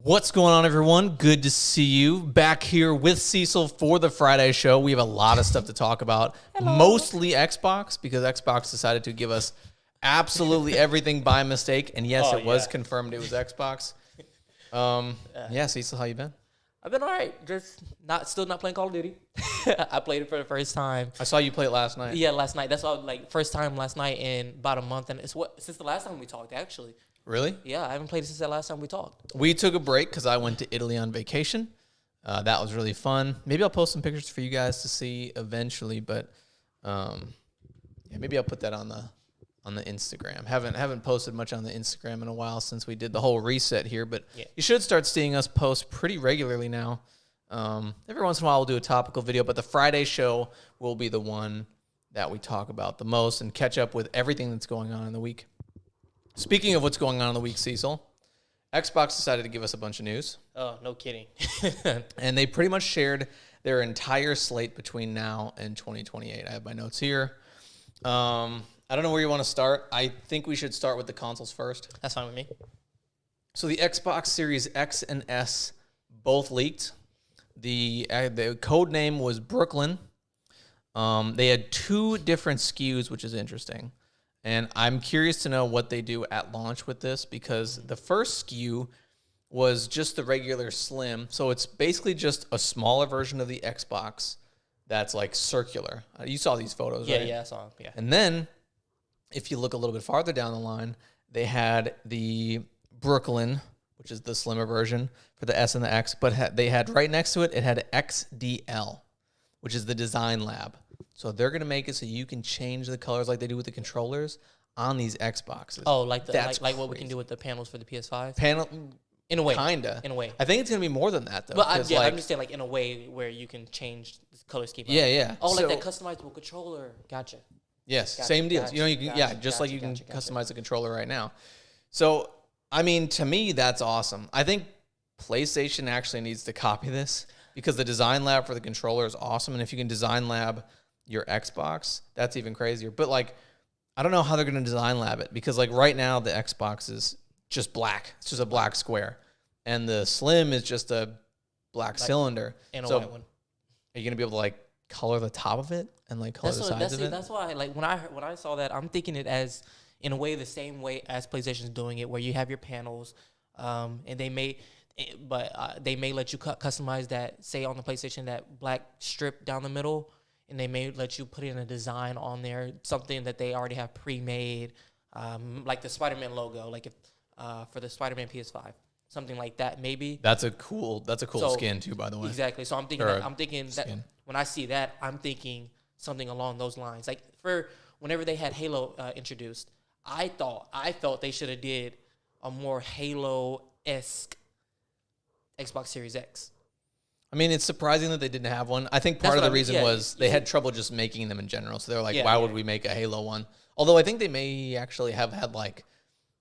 What's going on, everyone? Good to see you back here with Cecil for the Friday show. We have a lot of stuff to talk about, mostly Xbox, because Xbox decided to give us absolutely everything by mistake. And yes, it was confirmed it was Xbox. Yeah, Cecil, how you been? I've been all right. Just still not playing Call of Duty. I played it for the first time. I saw you play it last night. Yeah, last night. That's all. First time last night in about a month, and it's since the last time we talked, actually. Really? Yeah, I haven't played it since the last time we talked. We took a break because I went to Italy on vacation. That was really fun. Maybe I'll post some pictures for you guys to see eventually, but maybe I'll put that on the Instagram. Haven't posted much on the Instagram in a while since we did the whole reset here, but you should start seeing us post pretty regularly now. Every once in a while we'll do a topical video, but the Friday show will be the one that we talk about the most and catch up with everything that's going on in the week. Speaking of what's going on in the week, Cecil, Xbox decided to give us a bunch of news. Oh, no kidding. And they pretty much shared their entire slate between now and 2028. I have my notes here. I don't know where you want to start. I think we should start with the consoles first. That's fine with me. So the Xbox Series X and S both leaked. The code name was Brooklyn. They had two different SKUs, which is interesting. And I'm curious to know what they do at launch with this, because the first SKU was just the regular Slim. So it's basically just a smaller version of the Xbox that's like circular. You saw these photos, right? Yeah, I saw them. Yeah. And then if you look a little bit farther down the line, they had the Brooklyn, which is the slimmer version for the S and the X, but they had right next to it, it had XDL, which is the Design Lab. So they're going to make it so you can change the colors like they do with the controllers on these Xboxes. Oh, like what we can do with the panels for the PS5? In a way. Kinda. In a way. I think it's going to be more than that, though. But I'm just saying, in a way where you can change the color scheme. Yeah. Oh, like that customizable controller. Gotcha. Yes, same deal. Gotcha, you can, like you can customize the controller right now. So, I mean, to me, that's awesome. I think PlayStation actually needs to copy this, because the Design Lab for the controller is awesome. And if you can Design Lab your Xbox, that's even crazier. But I don't know how they're going to Design Lab it, because right now the Xbox is just black. It's just a black square, and the Slim is just a black cylinder. And a white one. Are you going to be able to color the top of it and color the sides of it? That's why when I saw that, I'm thinking it as in a way the same way as PlayStation's doing it, where you have your panels, and they may let you customize that, say on the PlayStation, that black strip down the middle. And they may let you put in a design on there, something that they already have pre-made, like the Spider-Man logo, for the Spider-Man PS5, something like that, maybe. That's a cool skin too, by the way. Exactly. So I'm thinking that when I see that, I'm thinking something along those lines. Like for whenever they had Halo introduced, I felt they should have did a more Halo-esque Xbox Series X. I mean, it's surprising that they didn't have one. I think part of the reason was they had trouble just making them in general. So they're like, why would we make a Halo one? Although I think they may actually have had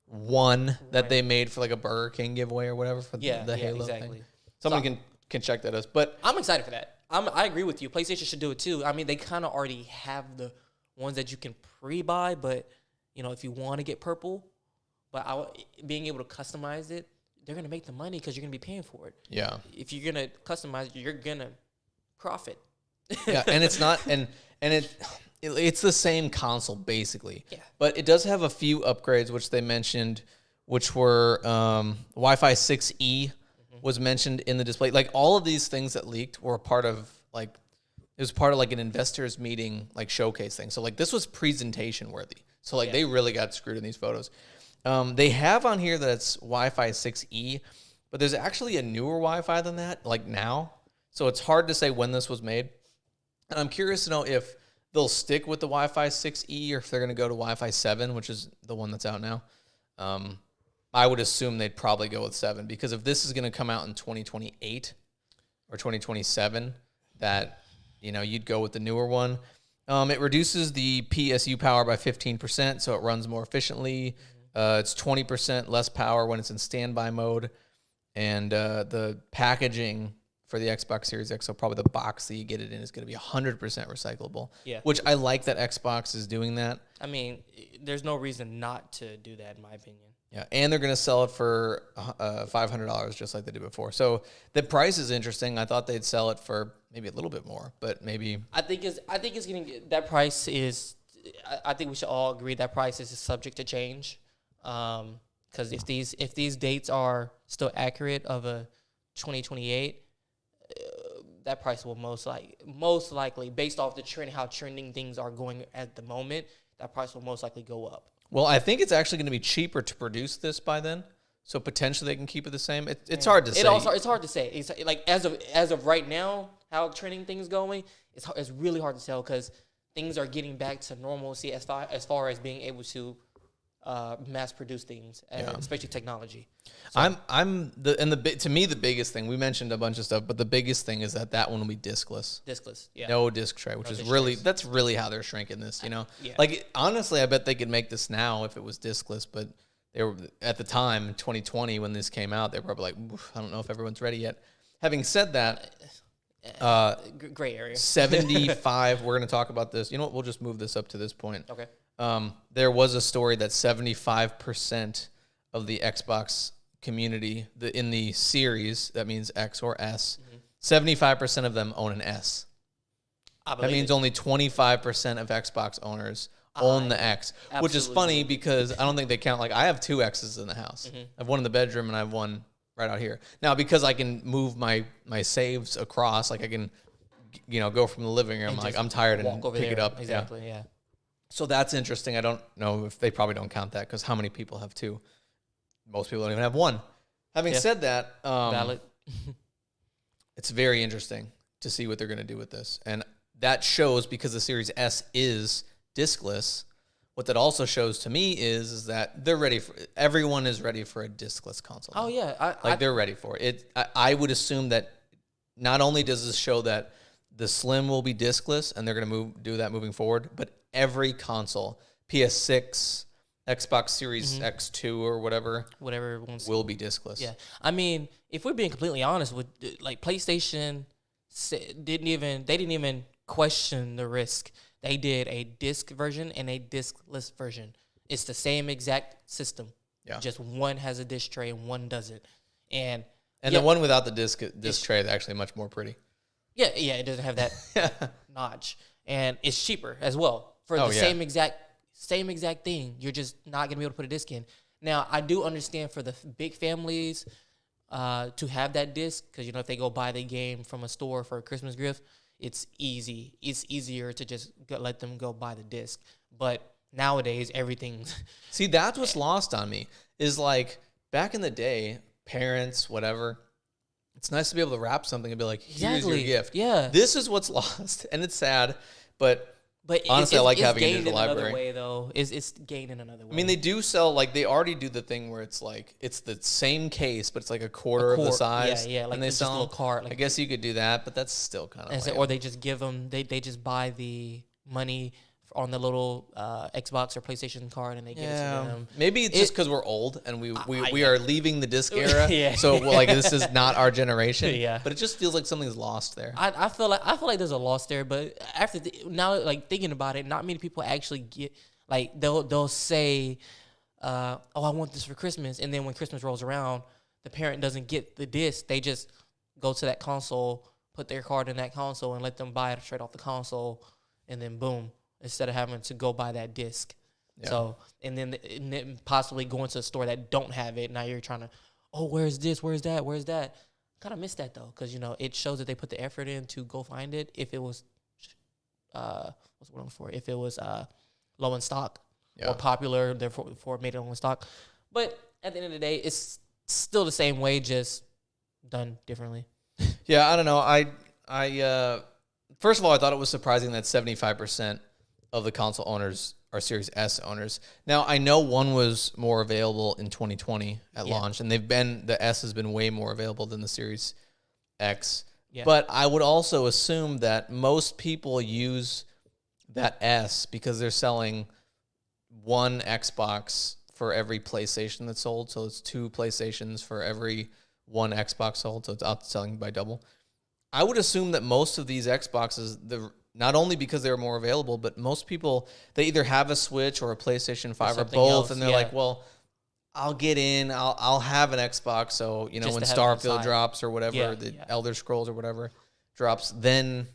one that they made for a Burger King giveaway or whatever for the Halo thing. Someone can check that out. But I'm excited for that. I agree with you. PlayStation should do it too. I mean, they kind of already have the ones that you can pre-buy, but if you want to get purple, but being able to customize it, they're going to make the money because you're going to be paying for it. Yeah. If you're going to customize it, you're going to profit. Yeah, and it's not it's the same console basically. Yeah. But it does have a few upgrades which they mentioned, which were Wi-Fi 6E was mentioned in the display. All of these things that leaked were part of it was part of an investors meeting showcase thing. So this was presentation worthy. So they really got screwed in these photos. They have on here that it's Wi-Fi 6E, but there's actually a newer Wi-Fi than that, now. So it's hard to say when this was made. And I'm curious to know if they'll stick with the Wi-Fi 6E or if they're going to go to Wi-Fi 7, which is the one that's out now. I would assume they'd probably go with 7, because if this is going to come out in 2028 or 2027, that, you'd go with the newer one. It reduces the PSU power by 15%, so it runs more efficiently. It's 20% less power when it's in standby mode, and the packaging for the Xbox Series X. So probably the box that you get it in is going to be 100% recyclable. Yeah. Which I like that Xbox is doing that. I mean, there's no reason not to do that, in my opinion. Yeah, and they're going to sell it for $500 just like they did before. So the price is interesting. I thought they'd sell it for maybe a little bit more, but maybe I think it's getting that price is. I think we should all agree that price is subject to change, because if these dates are still accurate of a 2028, that price will most likely based off the trend, how trending things are going at the moment, that price will most likely go up. Well, I think it's actually going to be cheaper to produce this by then, so potentially they can keep it the same. It's hard to say. It's hard to say. It's like as of right now, how trending things going, it's really hard to tell because things are getting back to normalcy as far as being able to mass produce things, especially technology. So, to me the biggest thing, we mentioned a bunch of stuff, but the biggest thing is that one will be discless. Yeah. No disc tray, which is really that's really how they're shrinking this. Yeah. Like honestly, I bet they could make this now if it was discless, but they were at the time in 2020 when this came out, they were probably like, I don't know if everyone's ready yet. Having said that, gray area 75. We're going to talk about this. You know what? We'll just move this up to this point. Okay. There was a story that 75% of the Xbox community, in the series, that means X or S, 75% of them own an S. That means only 25% of Xbox owners own the X, which is funny because I don't think they count. Like I have 2 X's in the house. I have one in the bedroom and I have one right out here. Now, because I can move my saves across, like I can, go from the living room, like I'm tired and pick it up. Exactly, yeah. So that's interesting. I don't know if they probably don't count that because how many people have 2? Most people don't even have 1. Having said that, valid. It's very interesting to see what they're going to do with this. And that shows because the Series S is discless. What that also shows to me is that they're ready for, everyone is ready for a discless console. Oh, yeah. They're ready for it. I would assume that not only does this show that the Slim will be discless and they're going to do that moving forward, but every console, PS6, Xbox Series X2 or whatever will be discless. Yeah. I mean, if we're being completely honest with like PlayStation didn't even question the risk. They did a disc version and a discless version. It's the same exact system. Yeah. Just one has a disc tray and one doesn't. And the one without the disc tray is actually much more pretty. Yeah, it doesn't have that notch. And it's cheaper as well. For the same exact thing. You're just not going to be able to put a disc in. Now, I do understand for the big families to have that disc, because, if they go buy the game from a store for a Christmas gift, it's easy. It's easier to just let them go buy the disc. But nowadays, everything's... See, that's what's lost on me, is like, back in the day, parents, whatever, it's nice to be able to wrap something and be like, here's your gift. Yeah. This is what's lost, and it's sad, but honestly, I like having it in the library. Another way, though. It's gained in another way. I mean, they do sell, like, they already do the thing where it's like, it's the same case, but it's like a quarter of the size. Yeah, like and they sell a little cart. I guess you could do that, but that's still kind of or they just give them, they just buy the money on the little Xbox or PlayStation card and they give it to them. Maybe it's just because we're old and we are leaving the disc era. So like this is not our generation. But it just feels like something's lost there. I feel like there's a loss there, but now like thinking about it, not many people actually get, like they'll say, oh, I want this for Christmas, and then when Christmas rolls around, the parent doesn't get the disc. They just go to that console, put their card in that console, and let them buy it straight off the console, and then boom. Instead of having to go buy that disc. Yeah. So, and then possibly going to a store that don't have it. Now you're trying to, oh, where's this? Where's that? Where's that? Kind of miss that, though, because, it shows that they put the effort in to go find it. If it was, what's the word for it? If it was low in stock or popular, therefore made it low in stock. But at the end of the day, it's still the same way, just done differently. Yeah, I don't know. I first of all, I thought it was surprising that 75% of the console owners are Series S owners. Now, I know one was more available in 2020 at launch, and the S has been way more available than the Series X. Yeah. But I would also assume that most people use that S because they're selling one Xbox for every PlayStation that's sold. So it's 2 PlayStations for every one Xbox sold. So it's outselling by double. I would assume that most of these Xboxes, not only because they're more available, but most people, they either have a Switch or a PlayStation 5 or both, else, and they're like, well, I'll get in, I'll have an Xbox, so, you know, Just when to have it on Starfield side. drops or whatever, Yeah, the yeah. Elder Scrolls or whatever drops, then,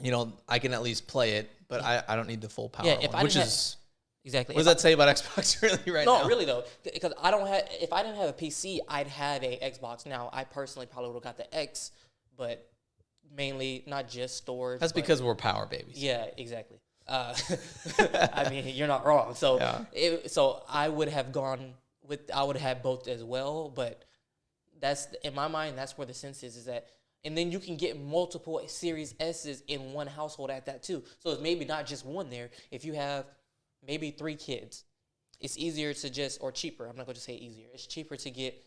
you know, I can at least play it, but I don't need the full power Yeah, if one, I which didn't is... Exactly. What does that say about Xbox really right now? No, really though, because I don't have. If I didn't have a PC, I'd have a Xbox. Now, I personally probably would have got the X, but mainly not just storage. That's because we're power babies. Yeah, exactly. I mean, you're not wrong. So, so I would have gone with. I would have had both as well, but that's in my mind. That's where the sense is that. And then you can get multiple Series S's in one household at that too. So it's maybe not just one there. If you have maybe 3 kids, it's easier to just, or cheaper. I'm not going to say easier. It's cheaper to get,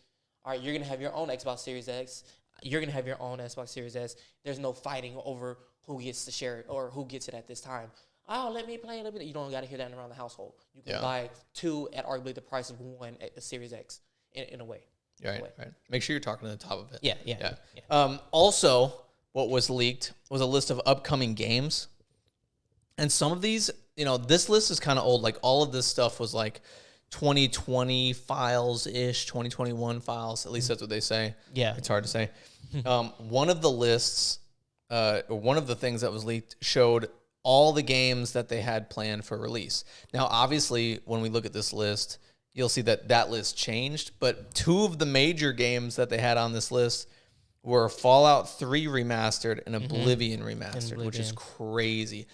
all right, you're going to have your own Xbox Series X. You're going to have your own Xbox Series S. There's no fighting over who gets to share it or who gets it at this time. Oh, let me play. You don't got to hear that around the household. You can buy 2 at arguably the price of one at the Series X in a way. Right. Make sure you're talking to the top of it. Yeah. Also, what was leaked was a list of upcoming games. And some of these, you know, this list is kind of old. Like, all of this stuff was like 2020 files-ish, 2021 files. At least that's what they say. Yeah. It's hard to say. One of the lists, or one of the things that was leaked showed all the games that they had planned for release. Now, obviously, when we look at this list, you'll see that that list changed, but 2 of the major games that they had on this list were Fallout 3 remastered and Oblivion remastered, which is crazy.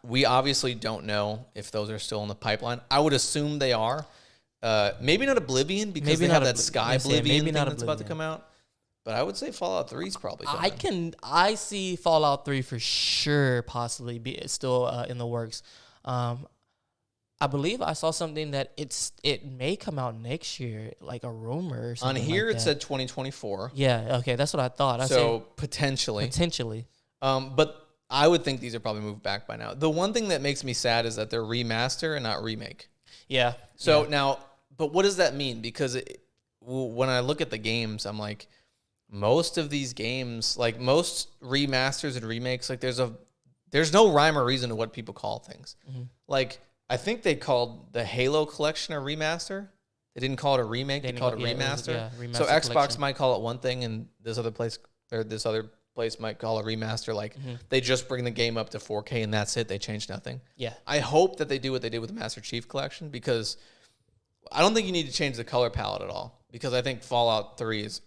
We obviously don't know if those are still in the pipeline. I would assume they are. Maybe not Oblivion, because they have that Sky Oblivion thing that's about to come out. But I would say Fallout 3 is probably coming. I see Fallout 3 for sure possibly be still in the works. I believe I saw something that it may come out next year, like a rumor or something. On here like it said 2024. Yeah, okay, that's what I thought. Potentially. But I would think these are probably moved back by now. The one thing that makes me sad is that they're remaster and not remake. Yeah. So now, but what does that mean? Because when I look at the games, I'm like, most of these games, like most remasters and remakes, like there's no rhyme or reason to what people call things. Like, I think they called the Halo collection a remaster. They didn't call it a remake. They called it remaster. Remaster so Xbox collection. might call it one thing, and this other place might call it remaster. Like, they just bring the game up to 4K, and that's it. They change nothing. Yeah. I hope that they do what they did with the Master Chief collection, because I don't think you need to change the color palette at all, because I think Fallout 3 is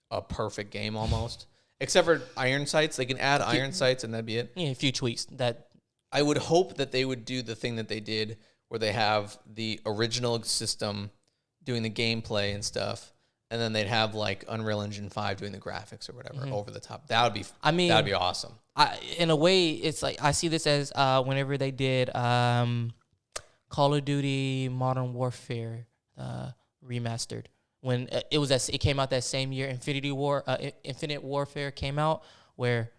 a perfect game almost. Except for iron sights. They can add iron sights, and that'd be it. Yeah, a few tweaks. I would hope that they would do the thing that they did where they have the original system doing the gameplay and stuff, and then they'd have like Unreal Engine 5 doing the graphics or whatever over the top. That'd be awesome. In a way, it's like I see this as whenever they did Call of Duty Modern Warfare remastered. When it came out that same year, Infinite Warfare came out, where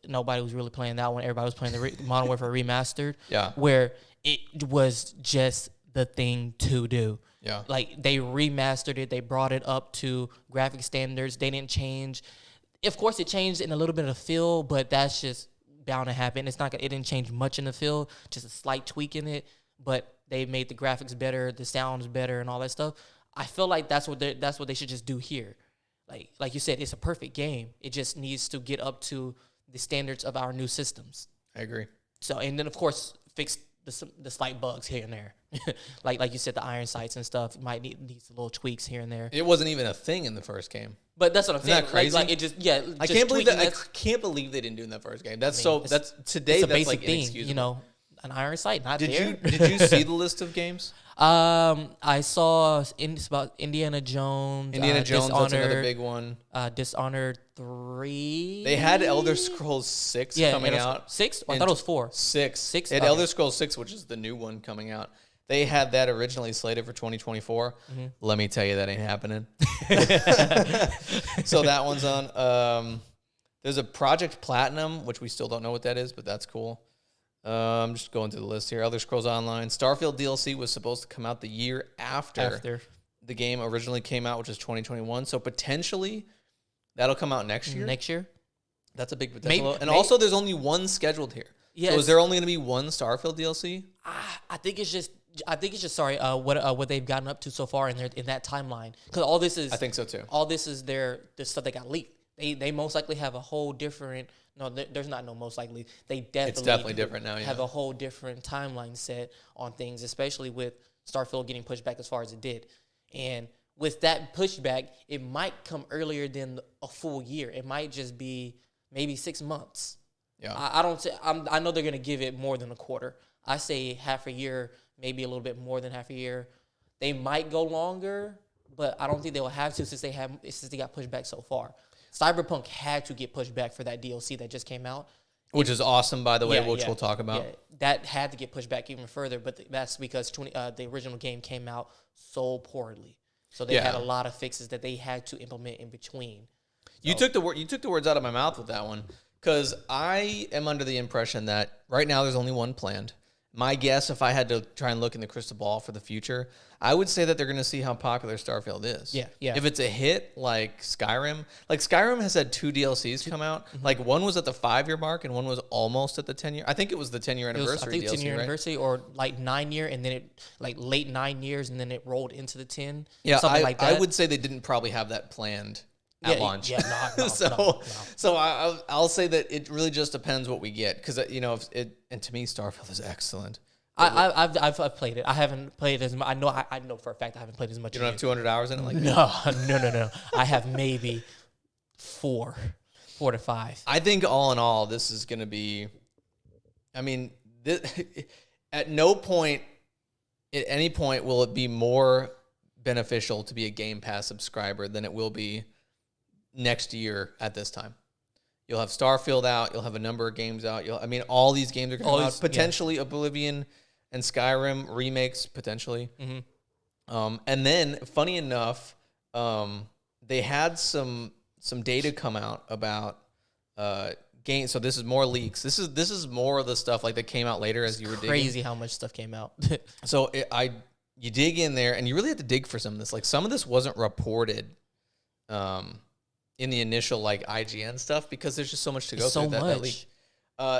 nobody was really playing that one. Everybody was playing the Modern Warfare remastered. Yeah. Where it was just the thing to do. Yeah. Like, they remastered it. They brought it up to graphic standards. They didn't change. Of course, it changed in a little bit of feel, but that's just bound to happen. It didn't change much in the feel, just a slight tweak in it. But they made the graphics better, the sounds better, and all that stuff. I feel like that's what they should just do here. Like you said, it's a perfect game. It just needs to get up to the standards of our new systems. I agree. So, and then of course fix the slight bugs here and there, like you said, the iron sights and stuff might need little tweaks here and there. It wasn't even a thing in the first game. But that's what I'm saying. Isn't that crazy? Like it just I can't believe that. I can't believe they didn't do it in that first game. That's today. It's a that's basic like thing, inexcusable. you know. An iron sight, not there. Did you see the list of games? I saw it's about Indiana Jones. That's another big one. Dishonored 3. They had Elder Scrolls 6 coming out. 6? I thought it was 4. 6. They had Okay. Elder Scrolls 6, which is the new one coming out. They had that originally slated for 2024. Let me tell you, that ain't happening. So that one's on. There's a Project Platinum, which we still don't know what that is, but that's cool. I'm just going through the list here. Elder Scrolls Online. Starfield DLC was supposed to come out the year after the game originally came out, which is 2021. So potentially that'll come out next year. Next year? That's a big potential. Maybe, And also, there's only one scheduled here. Yes. So is there only going to be one Starfield DLC? I think it's just. Sorry. What they've gotten up to so far in that timeline, because all this is. I think so too. All this is the stuff that got leaked. They most likely have a whole different. No, there's not no most likely. They definitely. It's definitely different now. Yeah. Have a whole different timeline set on things, especially with Starfield getting pushed back as far as it did, and with that pushback, it might come earlier than a full year. It might just be maybe 6 months. Yeah. I know they're gonna give it more than a quarter. I say half a year, maybe a little bit more than half a year. They might go longer, but I don't think they will have to since they got pushed back so far. Cyberpunk had to get pushed back for that DLC that just came out. Which is awesome, by the way, which we'll talk about. Yeah, that had to get pushed back even further, but that's because the original game came out so poorly. So they had a lot of fixes that they had to implement in between. So. You took the words out of my mouth with that one, because I am under the impression that right now there's only one planned. My guess, if I had to try and look in the crystal ball for the future, I would say that they're going to see how popular Starfield is. Yeah. If it's a hit like Skyrim has had 2 DLCs come out. Mm-hmm. Like one was at the 5-year mark and one was almost at the 10-year. I think it was the 10-year anniversary. 10-year right? anniversary, or like 9 year, and then it like late 9 years, and then it rolled into the 10. Yeah, something like that. I would say they didn't probably have that planned at launch. Yeah, no. So I'll say that it really just depends what we get, because and to me Starfield is excellent. I've played it. I haven't played as much. I know for a fact I haven't played as much. You don't have 200 hours in it, like no. I have maybe 4 to 5. I think all in all, this is going to be. I mean, at no point, at any point, will it be more beneficial to be a Game Pass subscriber than it will be next year at this time. You'll have Starfield out. You'll have a number of games out. All these games are coming out. Potentially Oblivion and Skyrim remakes, potentially. Mm-hmm. And then, funny enough, they had some data come out about games. So this is more leaks. This is more of the stuff like that came out later as you were digging. Crazy how much stuff came out. So you dig in there, and you really have to dig for some of this. Like some of this wasn't reported. In the initial like IGN stuff, because there's just so much to go through that leak.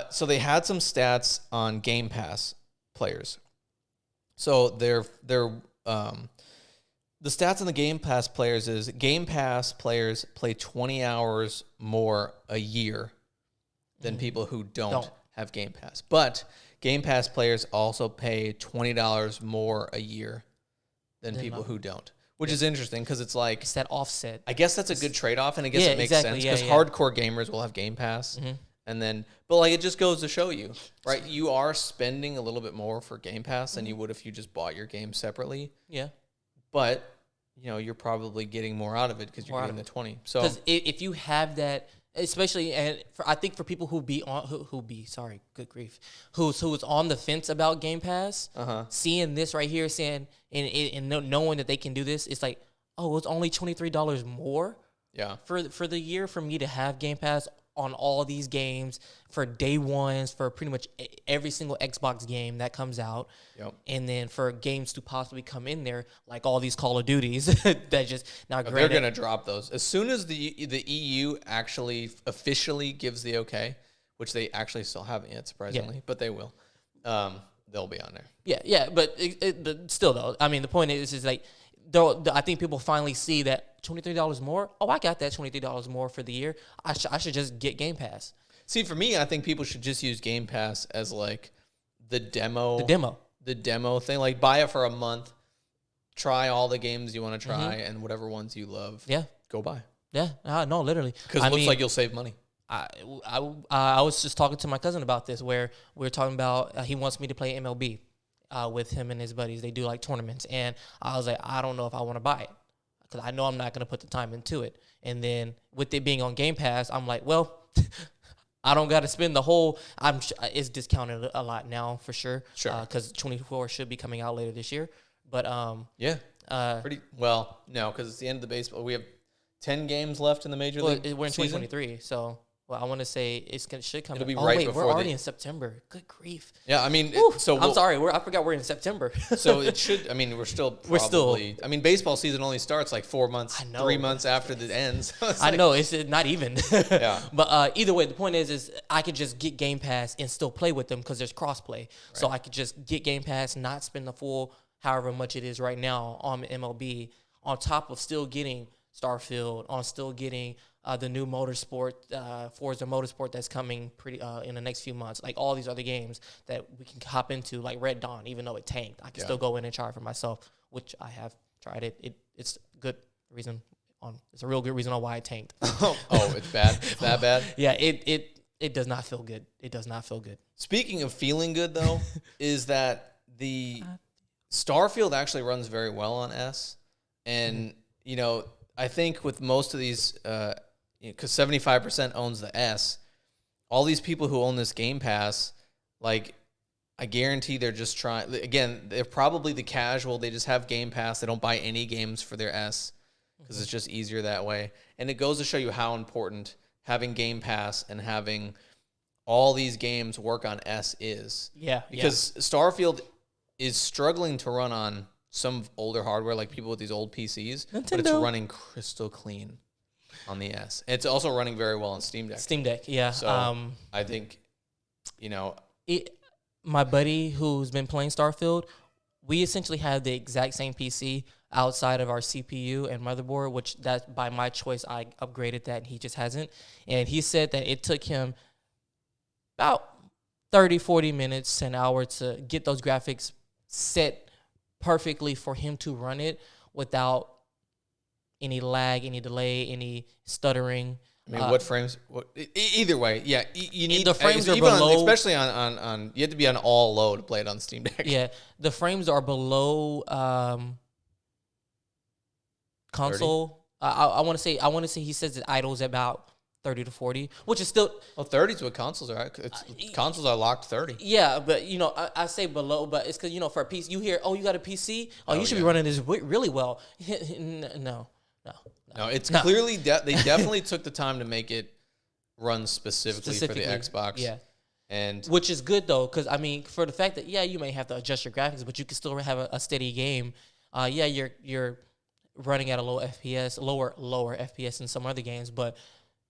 So they had some stats on Game Pass players. So the stats on the Game Pass players is Game Pass players play 20 hours more a year than people who don't have Game Pass. But Game Pass players also pay $20 more a year than people who don't. Which is interesting, because it's like... It's that offset. I guess that's a good trade-off, and I guess it makes sense, because hardcore gamers will have Game Pass. Mm-hmm. And then... But like, it just goes to show you, right? You are spending a little bit more for Game Pass than you would if you just bought your game separately. Yeah. But, you're probably getting more out of it because you're getting the 20. So because if you have that... Especially, and I think for people who's on the fence about Game Pass, seeing this right here, saying and knowing that they can do this, it's like, oh, it's only $23 more, for the year for me to have Game Pass on all these games for day ones for pretty much every single Xbox game that comes out, and then for games to possibly come in there like all these Call of Duties that just now they're gonna drop those as soon as the EU actually officially gives the okay, which they actually still haven't yet, surprisingly, but they will. They'll be on there. Yeah, but but still though, I mean, the point is like, though I think people finally see that $23 more. Oh, I got that $23 more for the year. I should just get Game Pass. See, for me, I think people should just use Game Pass as like the demo thing. Like, buy it for a month, try all the games you want to try, and whatever ones you love, go buy. Yeah, no, literally. Because it looks like you'll save money. I was just talking to my cousin about this, where we were talking about he wants me to play MLB with him and his buddies. They do like tournaments, and I was like, I don't know if I want to buy it, because I know I'm not going to put the time into it. And then with it being on Game Pass, I'm like, well, I don't got to spend the whole. It's discounted a lot now for sure. Because 24 should be coming out later this year. But pretty well. No, because it's the end of the baseball. We have 10 games left in the major league. We're in 2023, so Well, I want to say should come. It'll be oh right wait, before we're already in September. Good grief. Yeah, I mean, Whew, so I'm sorry. I forgot we're in September. so it should. I mean, we're still. I mean, baseball season only starts like 4 months, 3 months after it ends. So I know it's not even. Yeah. But either way, the point is I could just get Game Pass and still play with them because there's crossplay. Right. So I could just get Game Pass, not spend the full however much it is right now on MLB, on top of still getting Starfield, on still getting the new Motorsport, Forza Motorsport that's coming pretty in the next few months. Like all these other games that we can hop into, like Red Dawn, even though it tanked, I can still go in and try it for myself, which I have tried it. It's a good reason it's a real good reason on why it tanked. Oh, it's bad. It's that bad. Yeah, it does not feel good. It does not feel good. Speaking of feeling good, though, is that the Starfield actually runs very well on S, and you know, I think with most of these, because 75% owns the S, all these people who own this Game Pass, like, I guarantee they're just trying. Again, they're probably the casual. They just have Game Pass. They don't buy any games for their S because it's just easier that way. And it goes to show you how important having Game Pass and having all these games work on S is. Yeah. Because Starfield is struggling to run on some older hardware, like people with these old PCs, Nintendo. but it's running crystal clean on the S. And it's also running very well on Steam Deck. Steam Deck, yeah. So I think, you know, my buddy who's been playing Starfield, we essentially have the exact same PC outside of our CPU and motherboard, which that by my choice I upgraded that and he just hasn't. And he said that it took him about 30, 40 minutes to an hour to get those graphics set perfectly for him to run it without any lag, any delay, any stuttering. I mean, what frames? Either way, yeah, you need the frames are even below, especially on. You have to be on all low to play it on Steam Deck. Yeah, the frames are below console. I want to say he says it idles about 30 to 40, which is still. Well, 30 is what consoles are. Consoles are locked 30. Yeah, but you know, I say below, but it's because you know for a PC, you hear, oh, you got a PC, you should be running this really well. No, it's clearly they definitely took the time to make it run specifically for the Xbox. Yeah. And which is good though, because I mean, for the fact that you may have to adjust your graphics, but you can still have a steady game. You're running at a lower FPS than some other games, but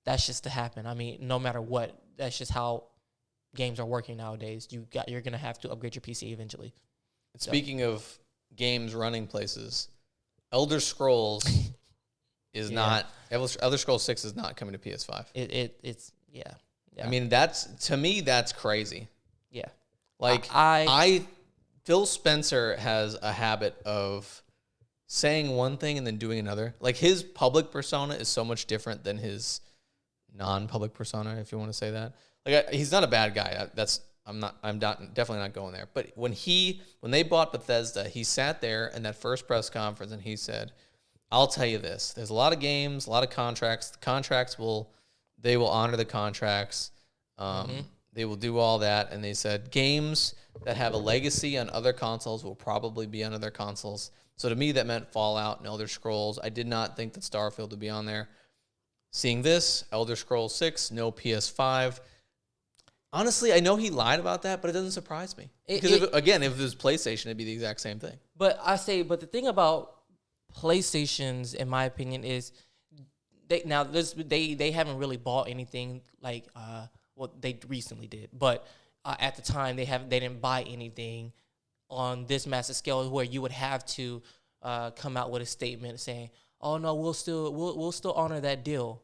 that's just to happen. I mean, no matter what, that's just how games are working nowadays. You're gonna have to upgrade your PC eventually. Speaking of games running places, Elder Scrolls is not Elder Scrolls 6 is not coming to PS5. It's. I mean, to me that's crazy. Yeah. Like Phil Spencer has a habit of saying one thing and then doing another. Like his public persona is so much different than his non-public persona, if you want to say that. Like he's not a bad guy. I'm definitely not going there. But when they bought Bethesda, he sat there in that first press conference and he said, "I'll tell you this. There's a lot of games, a lot of contracts. The contracts they will honor the contracts. They will do all that." And they said games that have a legacy on other consoles will probably be on other consoles. So to me, that meant Fallout and Elder Scrolls. I did not think that Starfield would be on there. Seeing this, Elder Scrolls 6, no PS5. Honestly, I know he lied about that, but it doesn't surprise me. Because if it was PlayStation, it'd be the exact same thing. But the thing about PlayStations, in my opinion, is they haven't really bought anything like they recently did, but at the time they didn't buy anything on this massive scale where you would have to come out with a statement saying, "Oh no, we'll still honor that deal."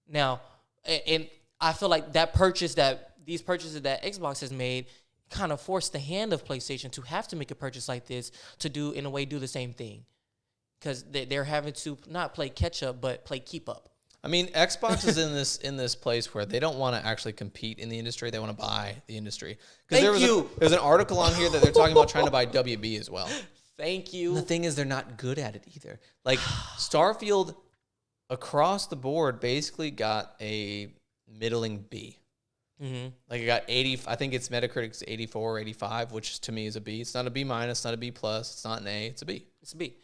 Now, and I feel like these purchases that Xbox has made kind of forced the hand of PlayStation to have to make a purchase like this to do the same thing. Because they're having to not play catch up, but play keep up. I mean, Xbox is in this place where they don't want to actually compete in the industry; they want to buy the industry. Because there's an article on here that they're talking about trying to buy WB as well. Thank you. And the thing is, they're not good at it either. Like Starfield, across the board, basically got a middling B. Mm-hmm. Like it got 80. I think its Metacritic's 84 or 85, which to me is a B. It's not a B minus, not a B plus. It's not an A. It's a B. It's a B.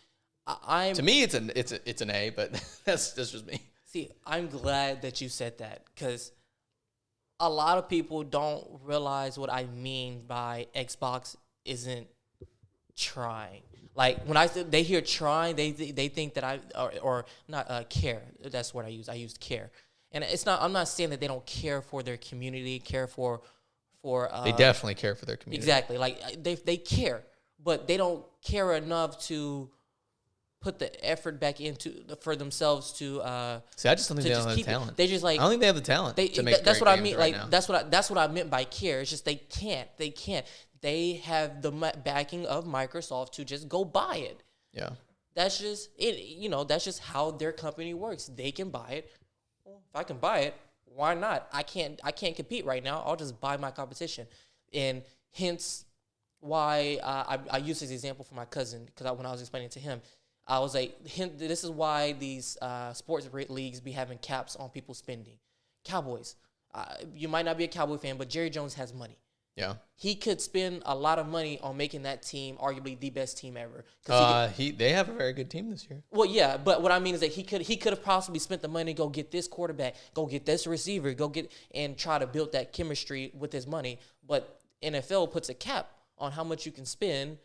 To me, it's an A, but that's just me. See, I'm glad that you said that because a lot of people don't realize what I mean by Xbox isn't trying. Like when they hear trying, they think that I or not care. That's what I use. I used care, and it's not. I'm not saying that they don't care for their community, care for They definitely care for their community. exactly. Like they care, but they don't care enough to put the effort back into for themselves to. See, I just don't think they have the talent. They just like I don't think they have the talent to make. That's great what I games mean. right Like now. that's what I meant by care. It's just they can't. They can't. They have the backing of Microsoft to just go buy it. Yeah. That's just it. You know, that's just how their company works. They can buy it. Well, if I can buy it, why not? I can't compete right now. I'll just buy my competition, and hence why I use this example for my cousin because when I was explaining to him, I was like, this is why these sports leagues be having caps on people spending. Cowboys, you might not be a Cowboy fan, but Jerry Jones has money. Yeah. He could spend a lot of money on making that team arguably the best team ever. They have a very good team this year. Well, yeah, but what I mean is that he could have possibly spent the money to go get this quarterback, go get this receiver, and try to build that chemistry with his money. But NFL puts a cap on how much you can spend,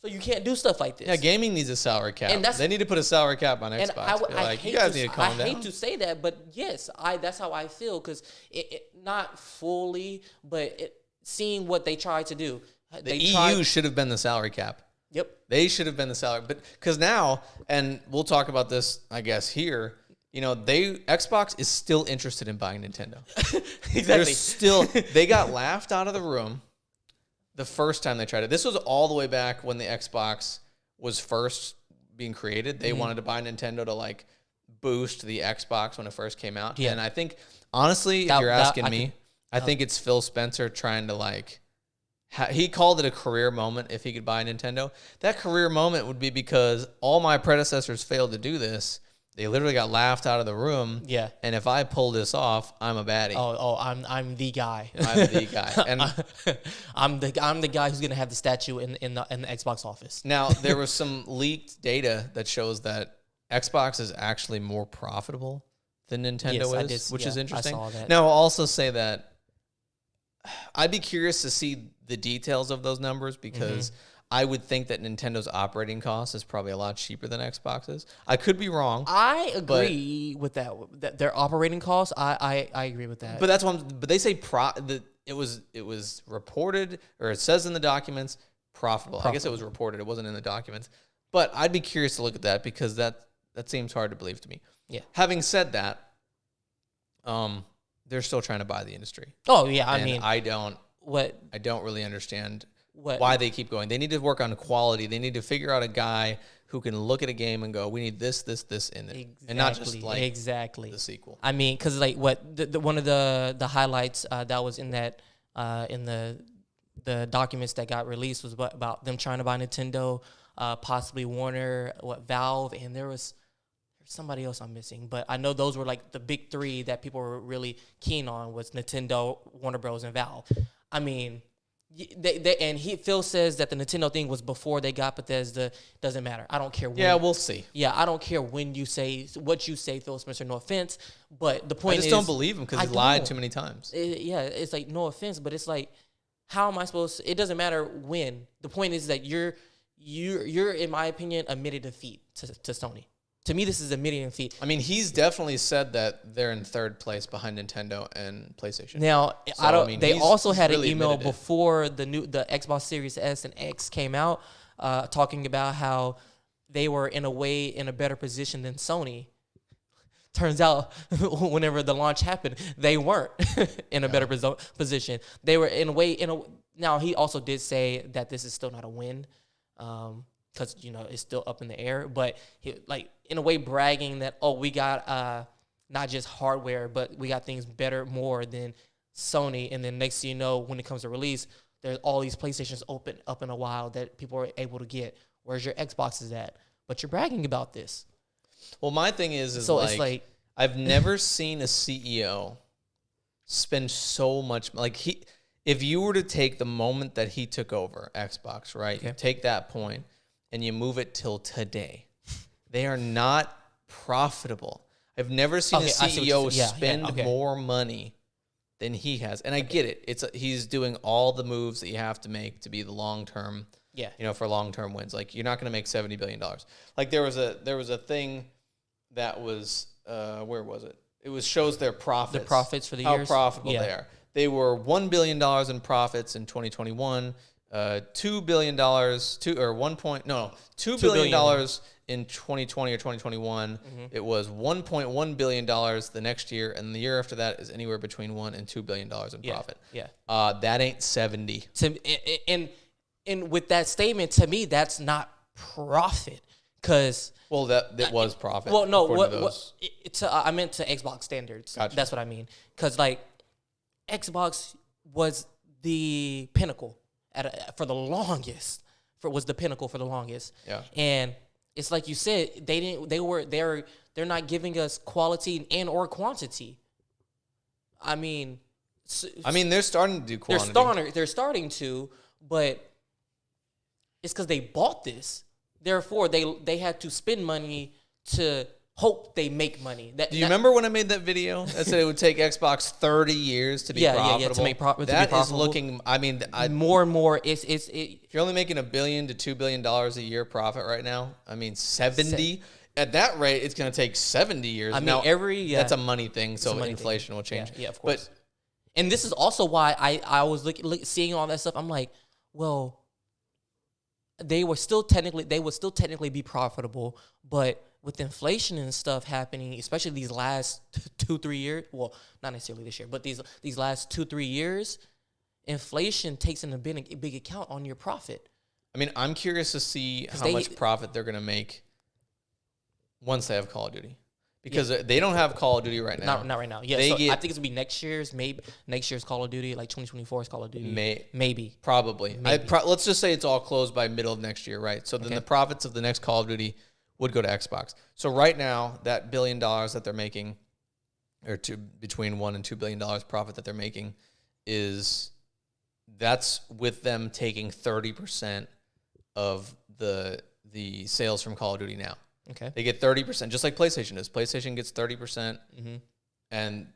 so you can't do stuff like this. Yeah, gaming needs a salary cap. And they need to put a salary cap on Xbox. You guys need to calm down. I hate to say that, but yes, that's how I feel because not fully, but seeing what they tried to do. The EU should have been the salary cap. Yep. They should have been the salary. But because now, and we'll talk about this, I guess, here, Xbox is still interested in buying Nintendo. Exactly. They got laughed out of the room the first time they tried it. This was all the way back when the Xbox was first being created. They wanted to buy Nintendo to like boost the Xbox when it first came out. Yeah. And I think, honestly, if you're asking me, I think it's Phil Spencer trying to like, he called it a career moment if he could buy a Nintendo. That career moment would be because all my predecessors failed to do this. They literally got laughed out of the room. Yeah. And if I pull this off, I'm a baddie. I'm the guy. I'm the guy. And I'm the guy who's gonna have the statue in the Xbox office. Now there was some leaked data that shows that Xbox is actually more profitable than Nintendo is, which is interesting. I saw that. Now I'll also say that I'd be curious to see the details of those numbers because I would think that Nintendo's operating cost is probably a lot cheaper than Xbox's. I could be wrong. I agree with that. That their operating costs, I agree with that. But that's what but they say it was reported, or it says in the documents, profitable. I guess it was reported. It wasn't in the documents. But I'd be curious to look at that because that seems hard to believe to me. Yeah. Having said that, they're still trying to buy the industry. Oh yeah, I don't really understand why they keep going. They need to work on quality. They need to figure out a guy who can look at a game and go, "We need this in it," exactly, and not just like the sequel. I mean, because like what one of the highlights that was in that in the documents that got released was about them trying to buy Nintendo, possibly Warner, Valve, and there's somebody else I'm missing, but I know those were like the big three that people were really keen on was Nintendo, Warner Bros, and Valve. I mean, Phil says that the Nintendo thing was before they got Bethesda. Doesn't matter. I don't care. Yeah, we'll see. Yeah, I don't care when you say what you say, Phil Spencer. No offense, but the point is, I just don't believe him because he's lied too many times. It's like no offense, but it's like, how am I supposed to? It doesn't matter when. The point is that you're in my opinion admitted defeat to Sony. To me, this is admitting defeat. I mean, he's definitely said that they're in third place behind Nintendo and PlayStation. Now, they also had an email before the Xbox Series S and X came out, talking about how they were in a better position than Sony. Turns out, whenever the launch happened, they weren't in a better position. They were Now, he also did say that this is still not a win. Because it's still up in the air, but he, like in a way bragging that we got not just hardware, but we got things better more than Sony. And then next thing you know, when it comes to release, there's all these PlayStations open up in a while that people are able to get. Where's your Xboxes at? But you're bragging about this. Well, my thing is so it's like I've never seen a CEO spend so much if you were to take the moment that he took over Xbox, right? Okay. Take that point and you move it till today. They are not profitable. I've never seen a CEO spend more money than he has. And I get it. He's doing all the moves that you have to make to be the long-term, for long-term wins. Like, you're not going to make $70 billion. Like, there was a thing that was, where was it? It shows their profits. The profits for the how years. How profitable they are. They were $1 billion in profits in 2021, $2 billion, $2 billion in 2020 or 2021. Mm-hmm. It was $1.1 billion the next year, and the year after that is anywhere between $1 and $2 billion in profit. Yeah. That ain't 70. And with that statement, to me, that's not profit, because that was profit. Well, no, I meant to Xbox standards. Gotcha. That's what I mean, because like Xbox was the pinnacle for the longest. Was the pinnacle for the longest. Yeah. And it's like you said, they're not giving us quality and or quantity. I mean, they're starting to do quantity. They're starting to, but it's because they bought this. Therefore, they had to spend money to hope they make money. Do you remember when I made that video that said it would take Xbox 30 years to be profitable? Yeah, to be profitable. That is looking. More and more. If you're only making $1 billion to $2 billion a year profit right now, 70. At that rate, it's going to take 70 years. That's a money thing, so inflation will change. Yeah, of course. And this is also why I was seeing all that stuff. I'm like, well, they would still technically be profitable, but with inflation and stuff happening, especially these last 2-3 years, well, not necessarily this year, but these last 2-3 years, inflation takes in a big account on your profit. I'm curious to see how much profit they're going to make once they have Call of Duty. Because they don't have Call of Duty right now. Not right now. Yeah, I think it's going to be next year's Call of Duty, like 2024's Call of Duty. Maybe. Probably. Let's just say it's all closed by middle of next year, right? So then the profits of the next Call of Duty would go to Xbox. So right now, that $1 billion that they're making, or between $1 and $2 billion profit that they're making, that's with them taking 30% of the sales from Call of Duty now. Okay. They get 30%, just like PlayStation does. PlayStation gets 30%, and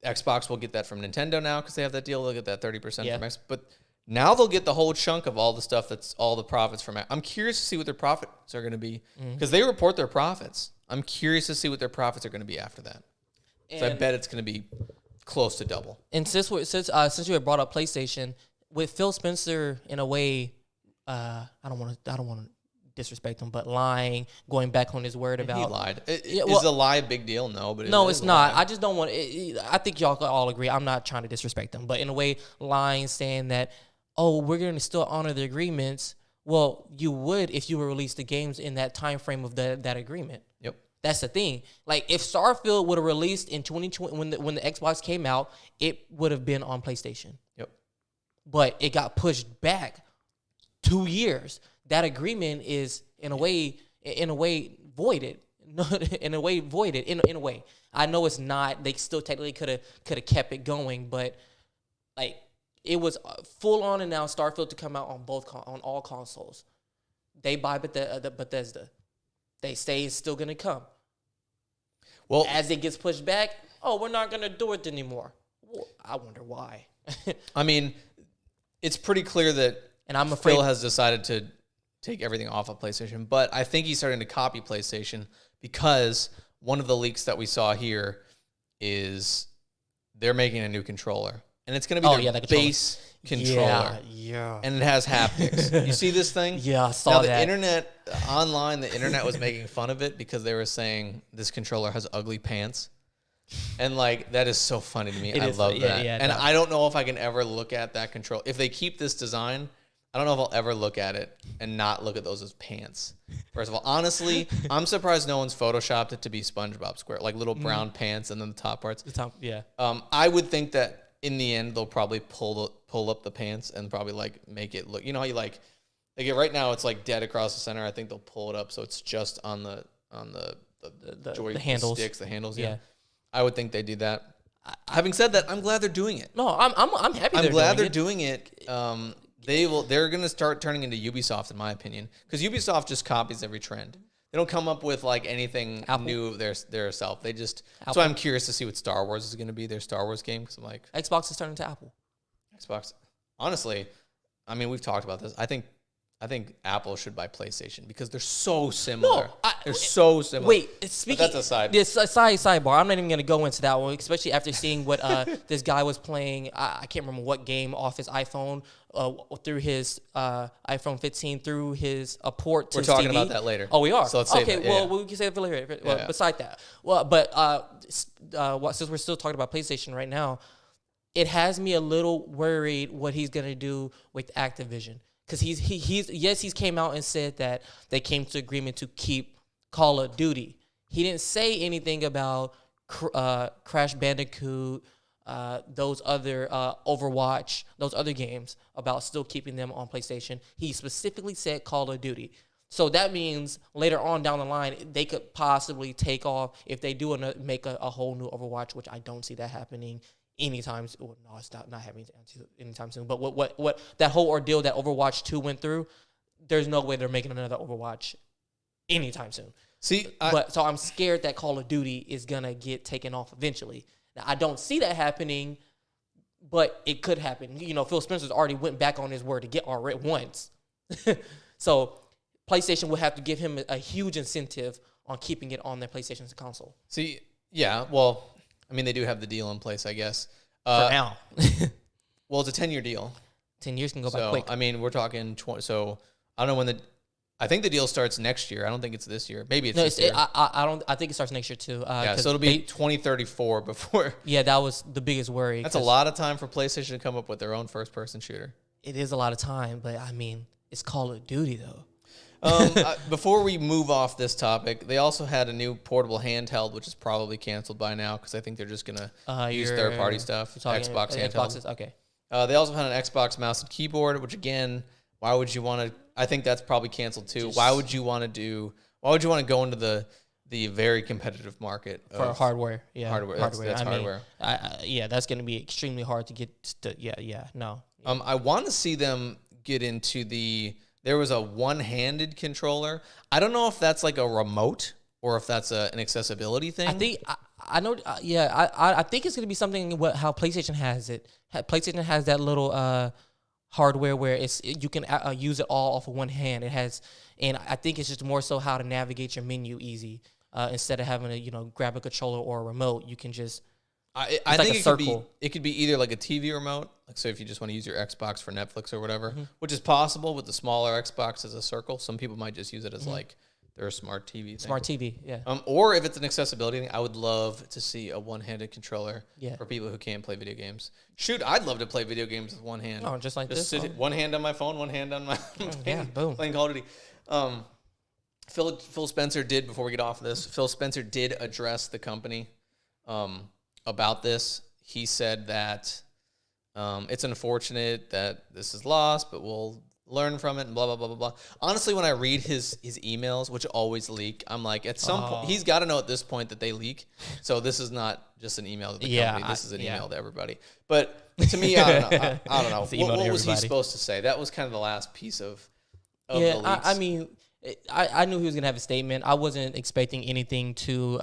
Xbox will get that from Nintendo now because they have that deal. They'll get that 30% from Xbox. But now they'll get the whole chunk of all the stuff that's all the profits from it. I'm curious to see what their profits are going to be because they report their profits. I'm curious to see what their profits are going to be after that. So I bet it's going to be close to double. And since you had brought up PlayStation, with Phil Spencer, in a way, I don't want to disrespect him, but lying, going back on his word about... He lied. Is a lie a big deal? No, but no, it's not. I just don't want... I think y'all can all agree. I'm not trying to disrespect him, but in a way, lying, saying that, we're going to still honor the agreements. Well, you would if you would release the games in that time frame of that agreement. Yep. That's the thing. Like, if Starfield would have released in 2020, when the Xbox came out, it would have been on PlayStation. Yep. But it got pushed back 2 years. That agreement is in a way voided. In a way, I know it's not. They still technically could have kept it going, but like it was full on and now Starfield to come out on on all consoles. They buy Bethesda. They say it's still gonna come. Well, as it gets pushed back, we're not gonna do it anymore. Well, I wonder why. It's pretty clear that Phil has decided to take everything off of PlayStation, but I think he's starting to copy PlayStation because one of the leaks that we saw here is they're making a new controller, and it's going to be their base controller. Yeah. And it has haptics. You see this thing? Yeah, I saw that. The internet was making fun of it because they were saying this controller has ugly pants. And that is so funny to me. I love that. Yeah, and I don't know if I can ever look at that control. If they keep this design, I don't know if I'll ever look at it and not look at those as pants. First of all, honestly, I'm surprised no one's photoshopped it to be SpongeBob Square, like little brown pants and then the top parts. The top, yeah. I would think that in the end they'll probably pull up the pants and probably make it look. You know how you right now it's dead across the center. I think they'll pull it up so it's just on the handles, the handles. Yeah. I would think they do that. Having said that, I'm glad they're doing it. No, I'm happy. I'm glad they're doing it. They're going to start turning into Ubisoft, in my opinion, because Ubisoft just copies every trend. They don't come up with like anything Apple? new their self. They just. Apple. So I'm curious to see what Star Wars is going to be, their Star Wars game, because I'm like Xbox is turning to Apple. Xbox. Honestly, I mean, we've talked about this. I think Apple should buy PlayStation because they're so similar. They're so similar. Wait, speaking. But that's a side. This sidebar. I'm not even going to go into that one, especially after seeing what this guy was playing. I can't remember what game off his iPhone through his iPhone 15 through his port to We're his talking TV. about that later. Oh, we are. So let's save okay. that. Well, Yeah. we can say that for later. Well, Yeah. beside that, well, but since we're still talking about PlayStation right now, it has me a little worried what he's going to do with Activision. Because he's came out and said that they came to agreement to keep Call of Duty. He didn't say anything about Crash Bandicoot, those other Overwatch, those other games, about still keeping them on PlayStation. He specifically said Call of Duty. So that means later on down the line, they could possibly take off if they do make a whole new Overwatch, which I don't see that happening anytime. Well, no, it's not happening anytime soon. But what that whole ordeal that Overwatch 2 went through, there's no way they're making another Overwatch anytime soon. See, so I'm scared that Call of Duty is gonna get taken off eventually. Now I don't see that happening, but it could happen. You know, Phil Spencer's already went back on his word to get already once. So PlayStation would have to give him a huge incentive on keeping it on their PlayStation console. See, yeah, well, I mean, they do have the deal in place, I guess. For now. Well, it's a 10-year deal. 10 years can go by So, quick. I mean, we're talking, so I don't know when I think the deal starts next year. I don't think it's this year. Maybe it's this year. I think it starts next year too. Yeah, so it'll be 2034 before. Yeah, that was the biggest worry. That's a lot of time for PlayStation to come up with their own first-person shooter. It is a lot of time, but I mean, it's Call of Duty though. Before we move off this topic, they also had a new portable handheld, which is probably canceled by now because I think they're just gonna use third-party stuff. Xbox handheld. Xboxes, okay. They also had an Xbox mouse and keyboard, which again, why would you want to? I think that's probably canceled too. Why would you want to go into the very competitive market for hardware? Yeah, hardware. That's hardware. Yeah, that's going to be extremely hard to get to. Yeah, no. I want to see them get into there was a one-handed controller. I don't know if that's like a remote or if that's an accessibility thing. I think I know. I think it's going to be something how PlayStation has it. PlayStation has that little hardware where you can use it all off of one hand. It has, and I think it's just more so how to navigate your menu easy instead of having to grab a controller or a remote. You can just. I think it could be either like a TV remote, like so if you just want to use your Xbox for Netflix or whatever, which is possible with the smaller Xbox as a circle. Some people might just use it as like their smart TV. Smart TV, yeah. Or if it's an accessibility thing, I would love to see a one-handed controller for people who can't play video games. Shoot, I'd love to play video games with one hand. Oh, just like this. One hand on my phone, one hand on my boom. playing Call of Duty. Phil Spencer did, before we get off of this, Phil Spencer did address the company about this. He said that it's unfortunate that this is lost, but we'll learn from it and blah, blah, blah, blah, blah. Honestly, when I read his emails, which always leak, I'm like, at some point, he's got to know at this point that they leak. So this is not just an email to the company. This is an email to everybody. But to me, I don't know. I don't know. What was he supposed to say? That was kind of the last piece of the leaks. I mean, I knew he was going to have a statement. I wasn't expecting anything too...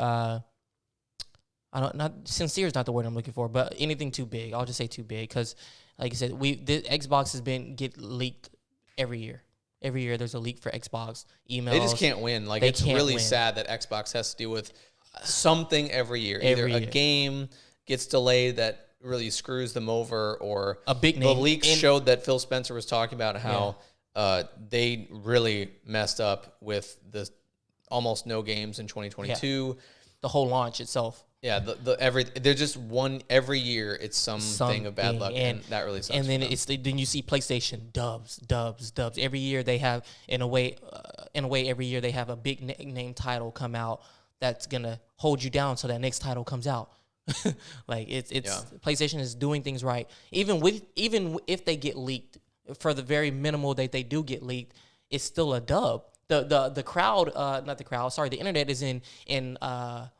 sincere is not the word I'm looking for, but anything too big. I'll just say too big because, like I said, the Xbox has get leaked every year. Every year there's a leak for Xbox emails. They just can't win. Like it's really sad that Xbox has to deal with something every year. Either a game gets delayed that really screws them over, or a big name. The leaks showed that Phil Spencer was talking about how they really messed up with the almost no games in 2022. Yeah. The whole launch itself. Yeah, there's just one every year. It's something of bad luck, and that really sucks. And then then you see PlayStation dubs. Every year they have in a way every year they have a big name title come out that's gonna hold you down so that next title comes out. Like it's PlayStation is doing things right. Even if they get leaked, for the very minimal that they do get leaked, it's still a dub. The crowd, not the crowd. Sorry, the internet is in a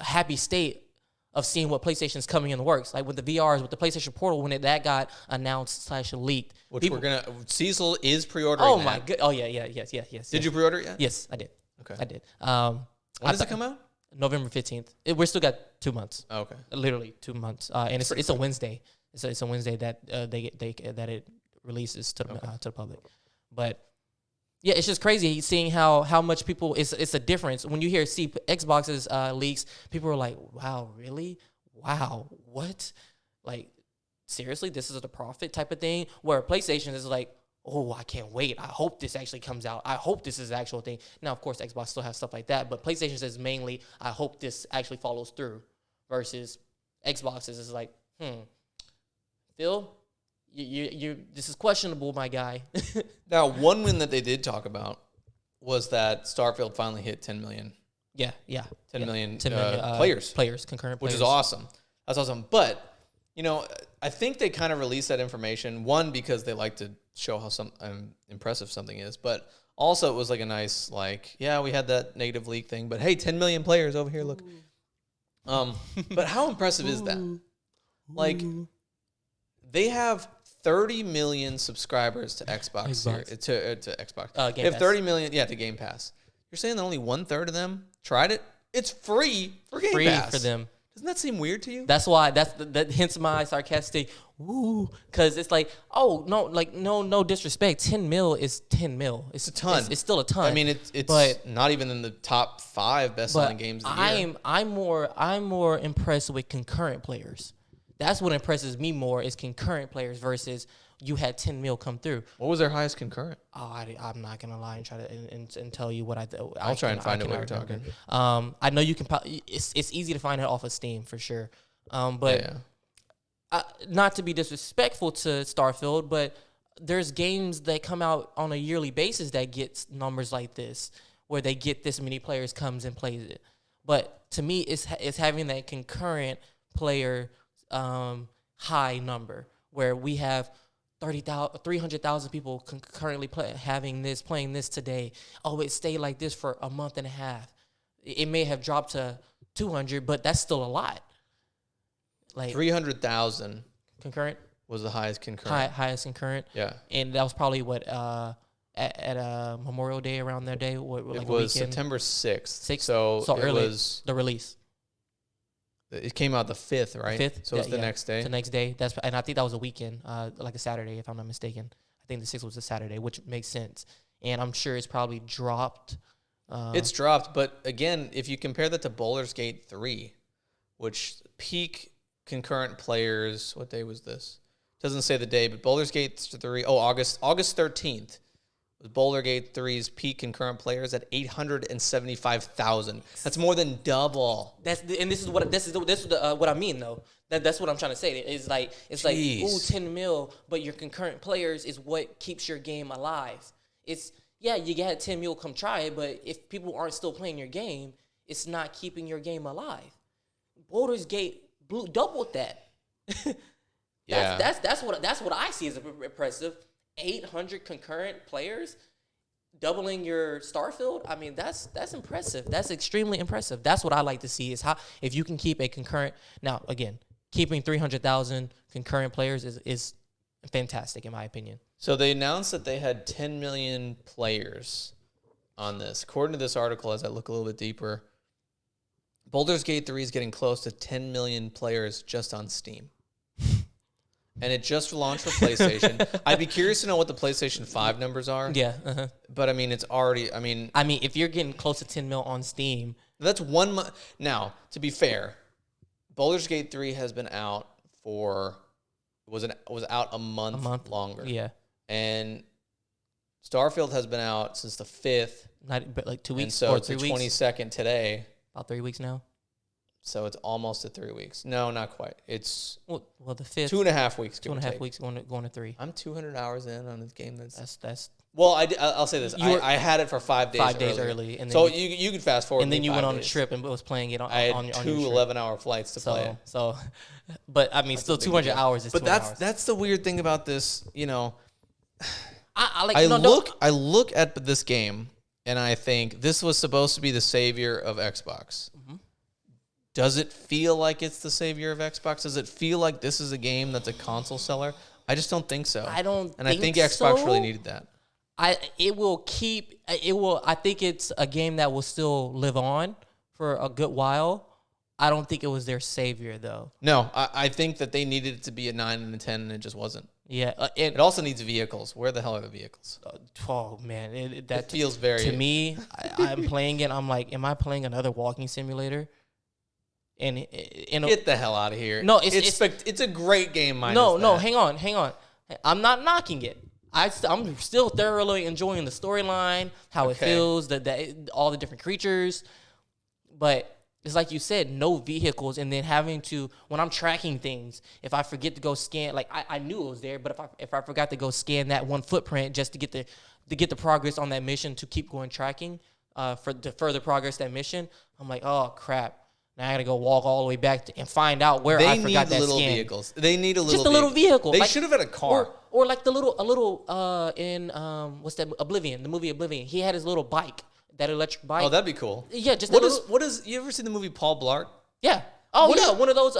happy state of seeing what PlayStation's coming in the works. Like with the VRs, with the PlayStation Portal, when that got announced / leaked. Which Cecil is pre-ordering. Oh my god! Oh yeah, yes. Did you pre-order it yet? Yes, I did. Okay. I did. When does it come out? November 15th. We're still got 2 months. Oh, okay. Literally 2 months. And it's a Wednesday. It's a Wednesday that that it releases to the public. But yeah, it's just crazy seeing how much people it's a difference when you see Xbox's leaks. People are like, "Wow, really? Wow, what? Like, seriously, this is the profit type of thing." Where PlayStation is like, "Oh, I can't wait. I hope this actually comes out. I hope this is the actual thing." Now, of course, Xbox still has stuff like that, but PlayStation says mainly, "I hope this actually follows through," versus Xbox is like, Phil, you this is questionable, my guy. Now, one win that they did talk about was that Starfield finally hit 10 million. Yeah. 10 million players, concurrent players. Which is awesome. That's awesome. But, I think they kind of released that information, one, because they like to show how impressive something is, but also it was like a nice, we had that negative leak thing, but hey, 10 million players over here, look. But how impressive is that? Like, they have 30 million subscribers to Xbox. To Xbox. They have 30 million, to Game Pass. You're saying that only 1/3 of them tried it? It's free for Game Pass. Free for them. Doesn't that seem weird to you? That's why. That hence my sarcastic woo, because it's like, oh no, no disrespect. 10 mil is 10 mil. It's a ton. It's still a ton. I mean, it's not even in the top 5 best-selling games of the year. I'm more impressed with concurrent players. That's what impresses me more is concurrent players versus you had 10 mil come through. What was their highest concurrent? Oh, I'm not gonna lie and try to and tell you what I. I'll try and find out what you're talking. I know you can. It's easy to find it off of Steam for sure. But not to be disrespectful to Starfield, but there's games that come out on a yearly basis that gets numbers like this, where they get this many players comes and plays it. But to me, it's having that concurrent player high number where we have 300,000 people concurrently playing this today. Oh, it stayed like this for a month and a half. It may have dropped to 200, but that's still a lot. Like 300,000 concurrent was the highest concurrent. Highest concurrent. Yeah, and that was probably what at Memorial Day around their day. It was September 6th. So it early. Was the release. It came out the 5th, right? 5th. So it's the next day. The next day. And I think that was a weekend, like a Saturday, if I'm not mistaken. I think the 6th was a Saturday, which makes sense. And I'm sure it's probably dropped. It's dropped, but again, if you compare that to Baldur's Gate 3, which peak concurrent players, what day was this? Doesn't say the day, but Baldur's Gate 3, August 13th. Baldur's Gate 3's peak concurrent players at 875,000. That's more than double. This is what I mean though. That's what I'm trying to say. It's like ooh, 10 mil, but your concurrent players is what keeps your game alive. You get 10 mil, come try it, but if people aren't still playing your game, it's not keeping your game alive. Baldur's Gate doubled that. That's what I see as impressive. 800 concurrent players, doubling your Starfield. I mean, that's impressive. That's extremely impressive. That's what I like to see is how if you can keep a concurrent. Now, again, keeping 300,000 concurrent players is fantastic in my opinion. So they announced that they had 10 million players on this. According to this article, as I look a little bit deeper, Baldur's Gate 3 is getting close to 10 million players just on Steam. And it just launched for PlayStation. I'd be curious to know what the PlayStation 5 numbers are. Yeah. But, I mean, it's already, I mean, if you're getting close to 10 mil on Steam. That's 1 month. Now, to be fair, Baldur's Gate 3 has been out was out a month longer. Yeah. And Starfield has been out since the 5th. But like 2 weeks and so or it's 3 the weeks. 22nd today. About 3 weeks now. So it's almost at 3 weeks. No, not quite. It's the 5th. 2.5 weeks. 2.5 weeks going to 3. I'm 200 hours in on this game. That's. Well, I'll say this. I had it for 5 days. 5 days early. And then so you could fast forward. And then you went on a trip and was playing it on. I had on 2 11-hour flights to play it. So, but I mean, still 200 hours is. But 200 hours. that's the weird thing about this. You know, I look at this game and I think this was supposed to be the savior of Xbox. Mm-hmm. does it feel like it's the savior of Xbox? Does it feel like this is a game that's a console seller? I just don't think so. I don't and I think think Xbox so. really needed that. I think it's a game that will still live on for a good while. I don't think it was their savior though. No, I think that they needed it to be a 9 and a 10, and it just wasn't. Yeah, It also needs vehicles. Where the hell are the vehicles? oh man, It feels very... to me. I'm playing it. I'm like, am I playing another walking simulator? And get the hell out of here. No, it's a great game. No, hang on. I'm not knocking it. I'm still thoroughly enjoying the storyline, how it feels, all the different creatures. But it's like you said, no vehicles, and then having to, when I'm tracking things, if I forget to go scan, like I knew it was there, but if I forgot to go scan that one footprint just to get the progress on that mission, to keep going tracking to further progress that mission, I'm like, oh crap. Now I gotta go walk all the way back and find out where I forgot that scan. They need little vehicles. They need a little just a little vehicle. They should have had a car. Or like in what's that, Oblivion, the movie Oblivion. He had his little bike, that electric bike. Oh, that'd be cool. Yeah, just what is you ever seen the movie Paul Blart? Yeah. Oh, one of those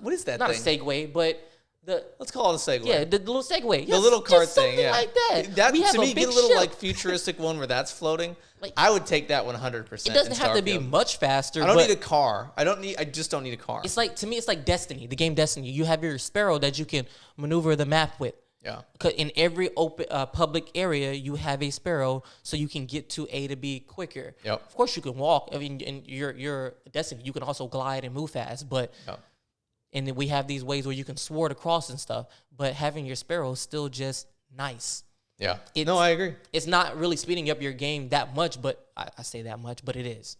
what is that not thing? a Segway, but let's call it a Segway. Yeah, the little Segway. Yes, the little cart thing, yeah. Like that. That we have to me, get a little ship. like futuristic one where that's floating. I would take that 100%. It doesn't have to be much faster. I don't need a car. I just don't need a car. It's like, to me, it's like Destiny, the game Destiny. You have your Sparrow that you can maneuver the map with. Yeah. In every open public area, you have a Sparrow, so you can get to A to B quicker. Yep. Of course, you can walk. I mean, in your Destiny, you can also glide and move fast. But and then we have these ways where you can sword across and stuff. But having your Sparrow is still just nice. Yeah. No, I agree. It's not really speeding up your game that much, but I say that much, but it is.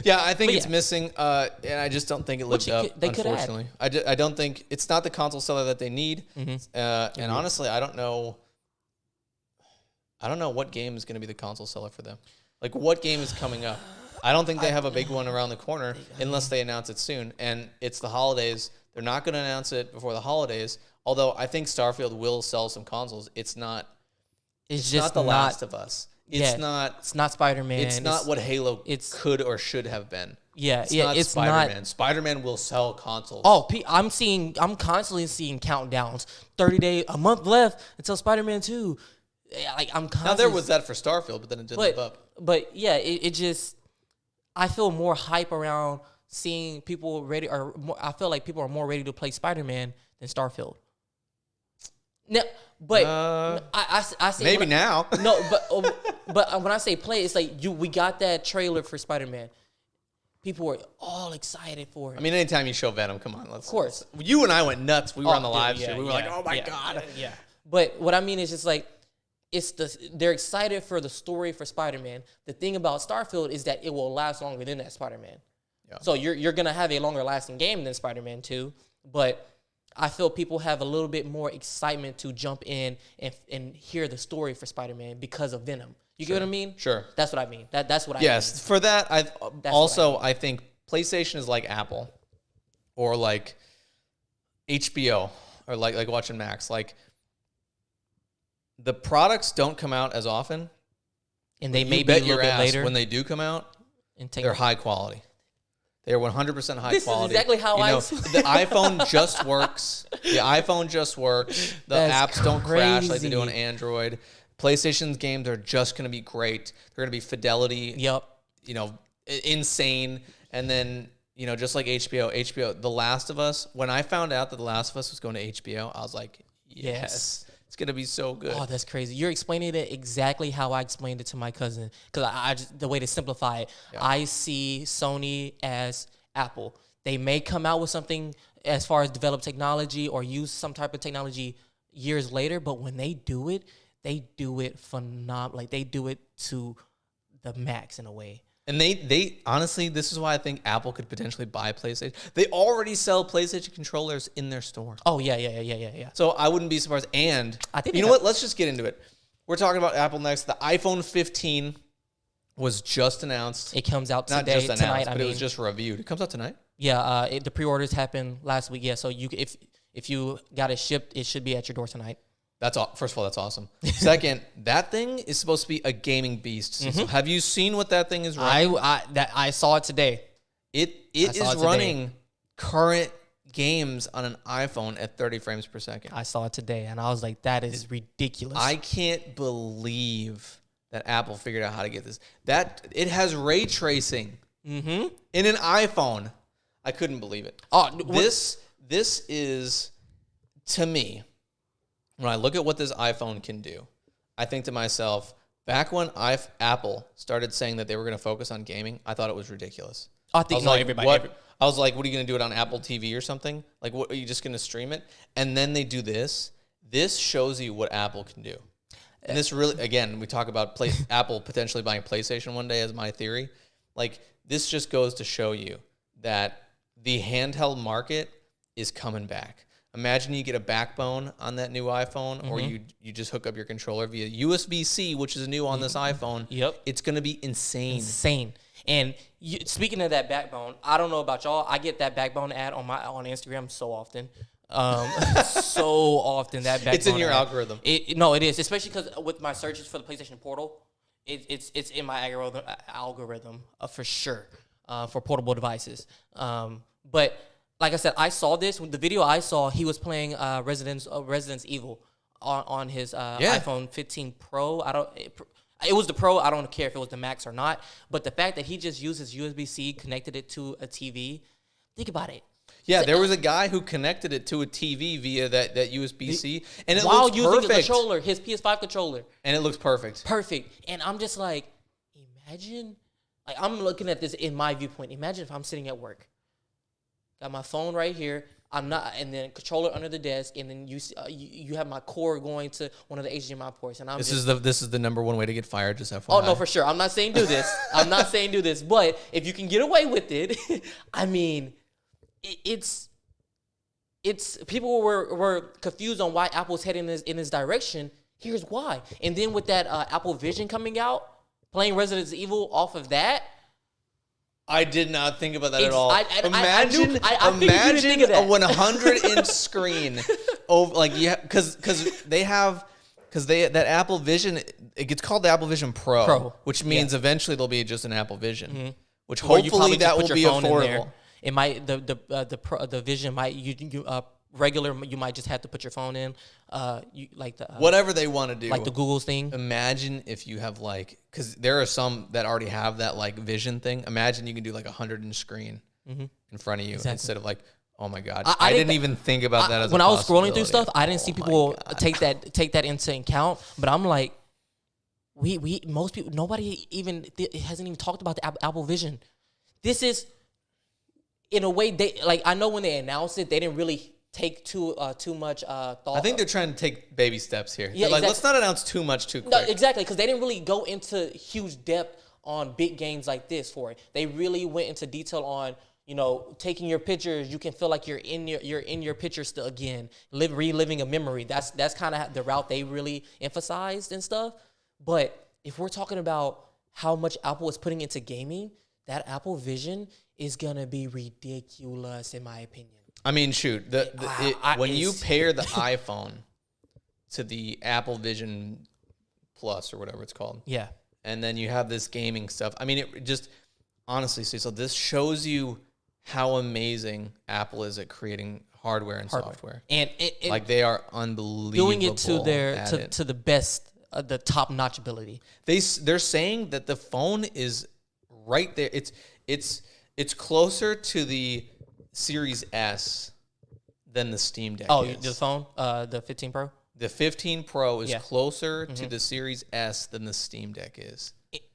Yeah, I think it's missing, and I just don't think it lived up, unfortunately. I don't think... It's not the console seller that they need. Mm-hmm. And honestly, I don't know what game is going to be the console seller for them. Like, what game is coming up? I don't think they have a big one around the corner unless they announce it soon. And it's the holidays. They're not going to announce it before the holidays. Although I think Starfield will sell some consoles. It's not The Last of Us. It's not Spider-Man. It's not what Halo could or should have been. Yeah, it's Spider-Man. Spider-Man will sell consoles. Oh, I'm constantly seeing countdowns. 30 days, a month left until Spider-Man 2. Like, I'm constantly... Now there was that for Starfield, but then it didn't live up. But yeah, it just... I feel more hype around seeing people ready, or more, I feel like people are more ready to play Spider-Man than Starfield. No, but I say maybe now. No, but when I say play, it's like we got that trailer for Spider-Man. People were all excited for it. I mean, anytime you show Venom, come on, of course. You and I went nuts. We were on the live stream. We were like, oh my god. Yeah. But what I mean is just like, they're excited for the story for Spider-Man. The thing about Starfield is that it will last longer than that Spider-Man. Yeah. So you're gonna have a longer lasting game than Spider-Man 2, but I feel people have a little bit more excitement to jump in and hear the story for Spider-Man because of Venom. You get what I mean? Sure. That's what I mean. That's what I mean. Yes, for that, I think PlayStation is like Apple or like HBO or like watching Max. Like, the products don't come out as often. And they may be a little bit later. When they do come out, they're high quality. They are 100% high quality. This is exactly how the iPhone just works. The iPhone just works. The apps don't crash like they do on Android. PlayStation's games are just going to be great. They're going to be fidelity. Yep. Insane. And then, just like HBO, The Last of Us. When I found out that The Last of Us was going to HBO, I was like, yes. It's going to be so good. Oh, that's crazy. You're explaining it exactly how I explained it to my cousin. Because I just, the way to simplify it, I see Sony as Apple. They may come out with something as far as develop technology or use some type of technology years later, but when they do it phenomenal. Like, they do it to the max in a way. And they honestly, this is why I think Apple could potentially buy PlayStation. They already sell PlayStation controllers in their store. Oh, yeah. So I wouldn't be surprised. And I think what? Let's just get into it. We're talking about Apple next. The iPhone 15 was just announced. It comes out today, Not just announced, tonight. But it was just reviewed. It comes out tonight? Yeah, the pre-orders happened last week. Yeah, so if you got it shipped, it should be at your door tonight. That's all. First of all, that's awesome. Second, that thing is supposed to be a gaming beast. Mm-hmm. So have you seen what that thing is running? I saw it today. It is running current games on an iPhone at 30 frames per second. I saw it today, and I was like, that is ridiculous. I can't believe that Apple figured out how to get this. That it has ray tracing in an iPhone. I couldn't believe it. This is, to me, when I look at what this iPhone can do, I think to myself, back when Apple started saying that they were going to focus on gaming, I thought it was ridiculous. I think everybody. I was like, what are you going to do it on Apple TV or something? Like, what are you just going to stream it? And then they do this. This shows you what Apple can do. And this really, again, we talk about Apple potentially buying PlayStation one day as my theory. Like, this just goes to show you that the handheld market is coming back. Imagine you get a backbone on that new iPhone, or you just hook up your controller via USB-C, which is new on this iPhone. Yep. It's going to be insane. And speaking of that backbone, I don't know about y'all. I get that backbone ad on Instagram so often. So often that backbone. It's in your ad. algorithm. No, it is, especially because with my searches for the PlayStation Portal, it's in my algorithm for sure for portable devices. But like I said, I saw this. The video I saw, he was playing Resident Evil on his iPhone 15 Pro. It was the Pro. I don't care if it was the Max or not. But the fact that he just used his USB-C, connected it to a TV, think about it. Yeah, there was a guy who connected it to a TV via that USB-C, and it while looks using perfect. The controller, his PS5 controller. And it looks perfect. And I'm just like, imagine, like I'm looking at this in my viewpoint. Imagine if I'm sitting at work, got my phone right here. I'm not, and then controller under the desk, and then you have my cord going to one of the HDMI ports, and This is the number one way to get fired. Just FYI. Oh no, for sure. I'm not saying do this. But if you can get away with it, I mean, it's people were confused on why Apple's heading in this direction. Here's why. And then with that Apple Vision coming out, playing Resident Evil off of that. I did not think about that at all. Imagine a 100-inch screen, because that Apple Vision, it gets called the Apple Vision Pro. Which means eventually there'll be just an Apple Vision, which hopefully that will be affordable. It might the Vision might regular, you might just have to put your phone in, whatever they want to do, like the Google's thing. Imagine if you have because there are some that already have that Vision thing. Imagine you can do 100-inch screen in front of you instead of oh my god, I didn't even think about that as when I was scrolling through stuff. I didn't see people take that into account, but I'm like, most people, nobody even hasn't even talked about the Apple Vision. This is, in a way, they I know when they announced it, they didn't really take too much thought. I think they're trying to take baby steps here. Yeah, exactly. Let's not announce too much too quick. No, exactly, because they didn't really go into huge depth on big games like this for it. They really went into detail on, taking your pictures. You can feel like you're in your picture still again, reliving a memory. That's kind of the route they really emphasized and stuff. But if we're talking about how much Apple is putting into gaming, that Apple Vision is gonna be ridiculous, in my opinion. I mean, shoot, when you pair the iPhone to the Apple Vision Plus or whatever it's called, yeah, and then you have this gaming stuff. I mean, it just honestly, so this shows you how amazing Apple is at creating hardware and software, and they are unbelievable, doing it to to the best, the top notch ability. They're saying that the phone is right there. It's closer to the Series S than the Steam Deck is. The phone, the 15 Pro? The 15 Pro is closer to the Series S than the Steam Deck is.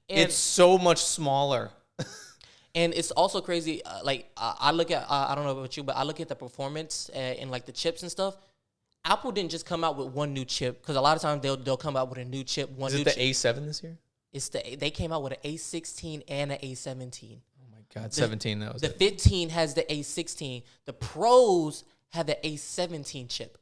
It's so much smaller. And it's also crazy. I look at, I don't know about you, but I look at the performance and the chips and stuff. Apple didn't just come out with one new chip, because a lot of times they'll come out with a new chip. Is it the A7 this year? They came out with an A16 and an A17. God, 17. That was the 15 has the A16. The Pros have the A17 chip.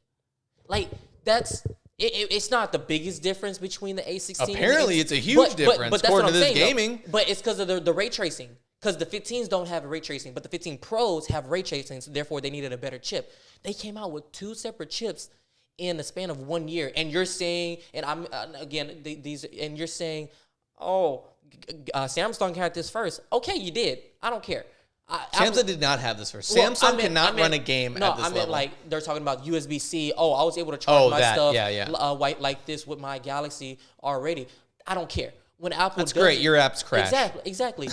It's not the biggest difference between the A16. Apparently, it's a huge difference, but that's according what to I'm this saying, gaming. But it's because of the ray tracing. Because the 15s don't have ray tracing, but the 15 Pros have ray tracing, so therefore they needed a better chip. They came out with two separate chips in the span of 1 year, and you're saying, and I'm and you're saying, oh, Samsung had this first. Okay, you did. I don't care. Samsung did not have this first. Samsung cannot run a game at this level. No, I meant like they're talking about USB-C. Oh, I was able to charge my stuff like this with my Galaxy already. I don't care. When Apple That's great. Your apps crash. Exactly.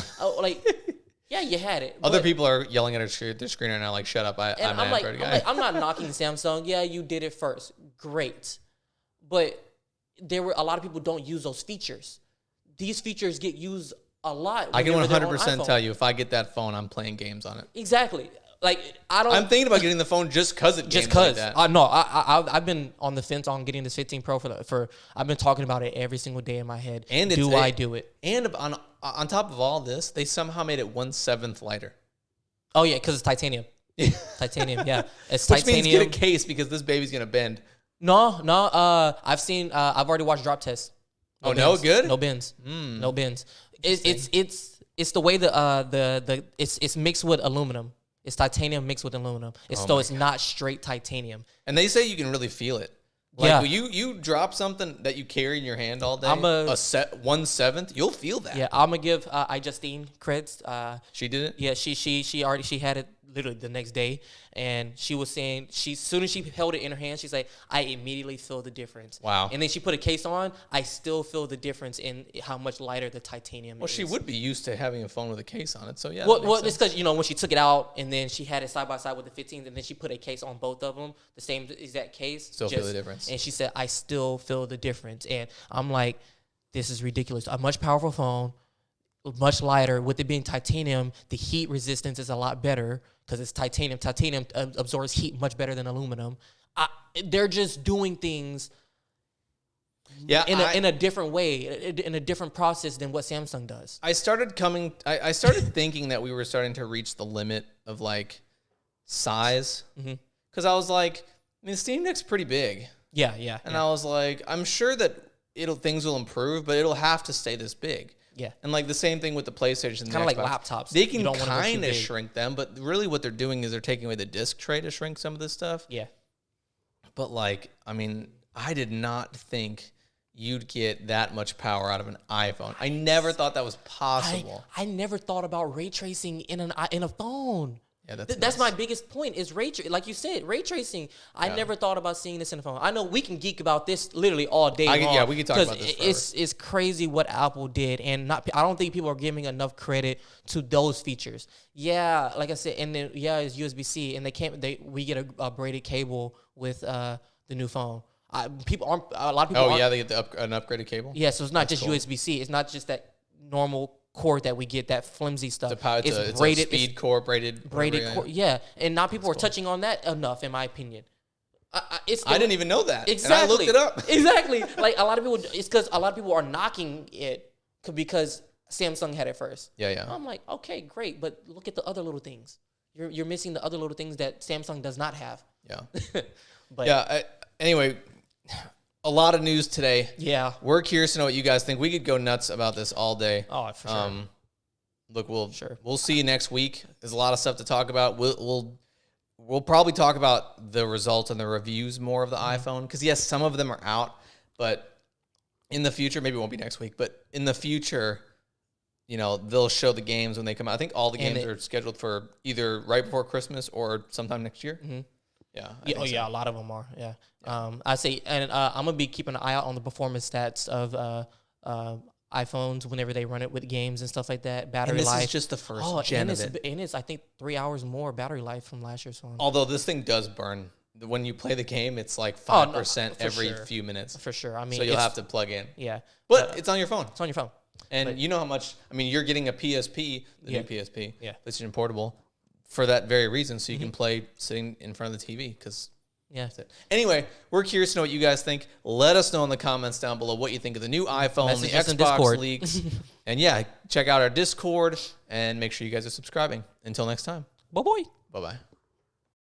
Yeah, you had it. Other people are yelling at their screen right now, like, shut up. I'm an Android guy. I'm not knocking Samsung. Yeah, you did it first. Great. But a lot of people don't use those features. These features get used a lot. I can 100% tell you, if I get that phone, I'm playing games on it. Exactly. Like, I'm thinking about getting the phone just because it just because. I've been on the fence on getting this 15 Pro for I've been talking about it every single day in my head. And I do it? And on top of all this, they somehow made it 1/7 lighter. Oh yeah, because it's titanium. Titanium, yeah. It's Which titanium. means get a case because this baby's gonna bend. No. I've already watched drop tests. No good? No bends. No bends. It's the way it's mixed with aluminum. It's titanium mixed with aluminum. It's not straight titanium. And they say you can really feel it. Like when you drop something that you carry in your hand all day, a set 1/7, you'll feel that. Yeah, I'm gonna give Justine creds. She did it. Yeah, she had it literally the next day, and she was saying as soon as she held it in her hand, she's like, I immediately feel the difference. Wow. And then she put a case on. I still feel the difference in how much lighter the titanium is. Well, she would be used to having a phone with a case on it, so yeah. Well, it's because when she took it out and then she had it side by side with the 15s, and then she put a case on both of them, the same exact case. Still feel the difference. And she said, I still feel the difference, and I'm like, this is ridiculous. A much powerful phone, much lighter. With it being titanium, the heat resistance is a lot better because it's titanium. Titanium absorbs heat much better than aluminum. They're just doing things in a different way, in a different process than what Samsung does. I started thinking that we were starting to reach the limit of like size, because I was like, the Steam Deck's pretty big. Yeah. And I was like, I'm sure that things will improve, but it'll have to stay this big. Yeah. And like the same thing with the PlayStation. Kind of like laptops. They can kind of shrink them, but really what they're doing is they're taking away the disc tray to shrink some of this stuff. Yeah. But like, I did not think you'd get that much power out of an iPhone. I never thought that was possible. I never thought about ray tracing in a phone. Yeah, that's my biggest point is like you said, ray tracing. I never thought about seeing this in a phone. I know we can geek about this literally all day long. Yeah, we can talk about this forever. It's crazy what Apple did, and I don't think people are giving enough credit to those features. Yeah, like I said, and then it's USB-C, and we get a braided cable with the new phone. A lot of people. They get an upgraded cable. Yeah, so it's not just USB-C. It's not just that normal cord that we get, that flimsy stuff. It's braided, a speed core, braided core. Yeah, and not people are touching on that enough, in my opinion. I didn't even know that. Exactly. And I looked it up. Exactly. Like a lot of people, it's because a lot of people are knocking it because Samsung had it first. Yeah. I'm like, okay, great, but look at the other little things. You're missing the other little things that Samsung does not have. Yeah. But anyway. A lot of news today. Yeah. We're curious to know what you guys think. We could go nuts about this all day. Oh, for sure. Look, we'll see you next week. There's a lot of stuff to talk about. We'll probably talk about the results and the reviews more of the iPhone, because yes, some of them are out, but in the future, maybe it won't be next week, but in the future, they'll show the games when they come out. I think all the games are scheduled for either right before Christmas or sometime next year. Mm-hmm. Yeah. A lot of them are. Yeah. I say, and I'm gonna be keeping an eye out on the performance stats of iPhones whenever they run it with games and stuff like that. Battery life. This is just the first gen of it. And it's I think 3 hours more battery life from last year's phone. Although this thing does burn. When you play the game, it's like 5% every few minutes. For sure. So you'll have to plug in. Yeah. But it's on your phone. It's on your phone. And you know how much. You're getting a PSP, new PSP, PlayStation Portable, for that very reason, so you can play sitting in front of the TV. Because anyway, we're curious to know what you guys think. Let us know in the comments down below what you think of the new iPhone, the Xbox leaks, and check out our Discord and make sure you guys are subscribing. Until next time, bye bye.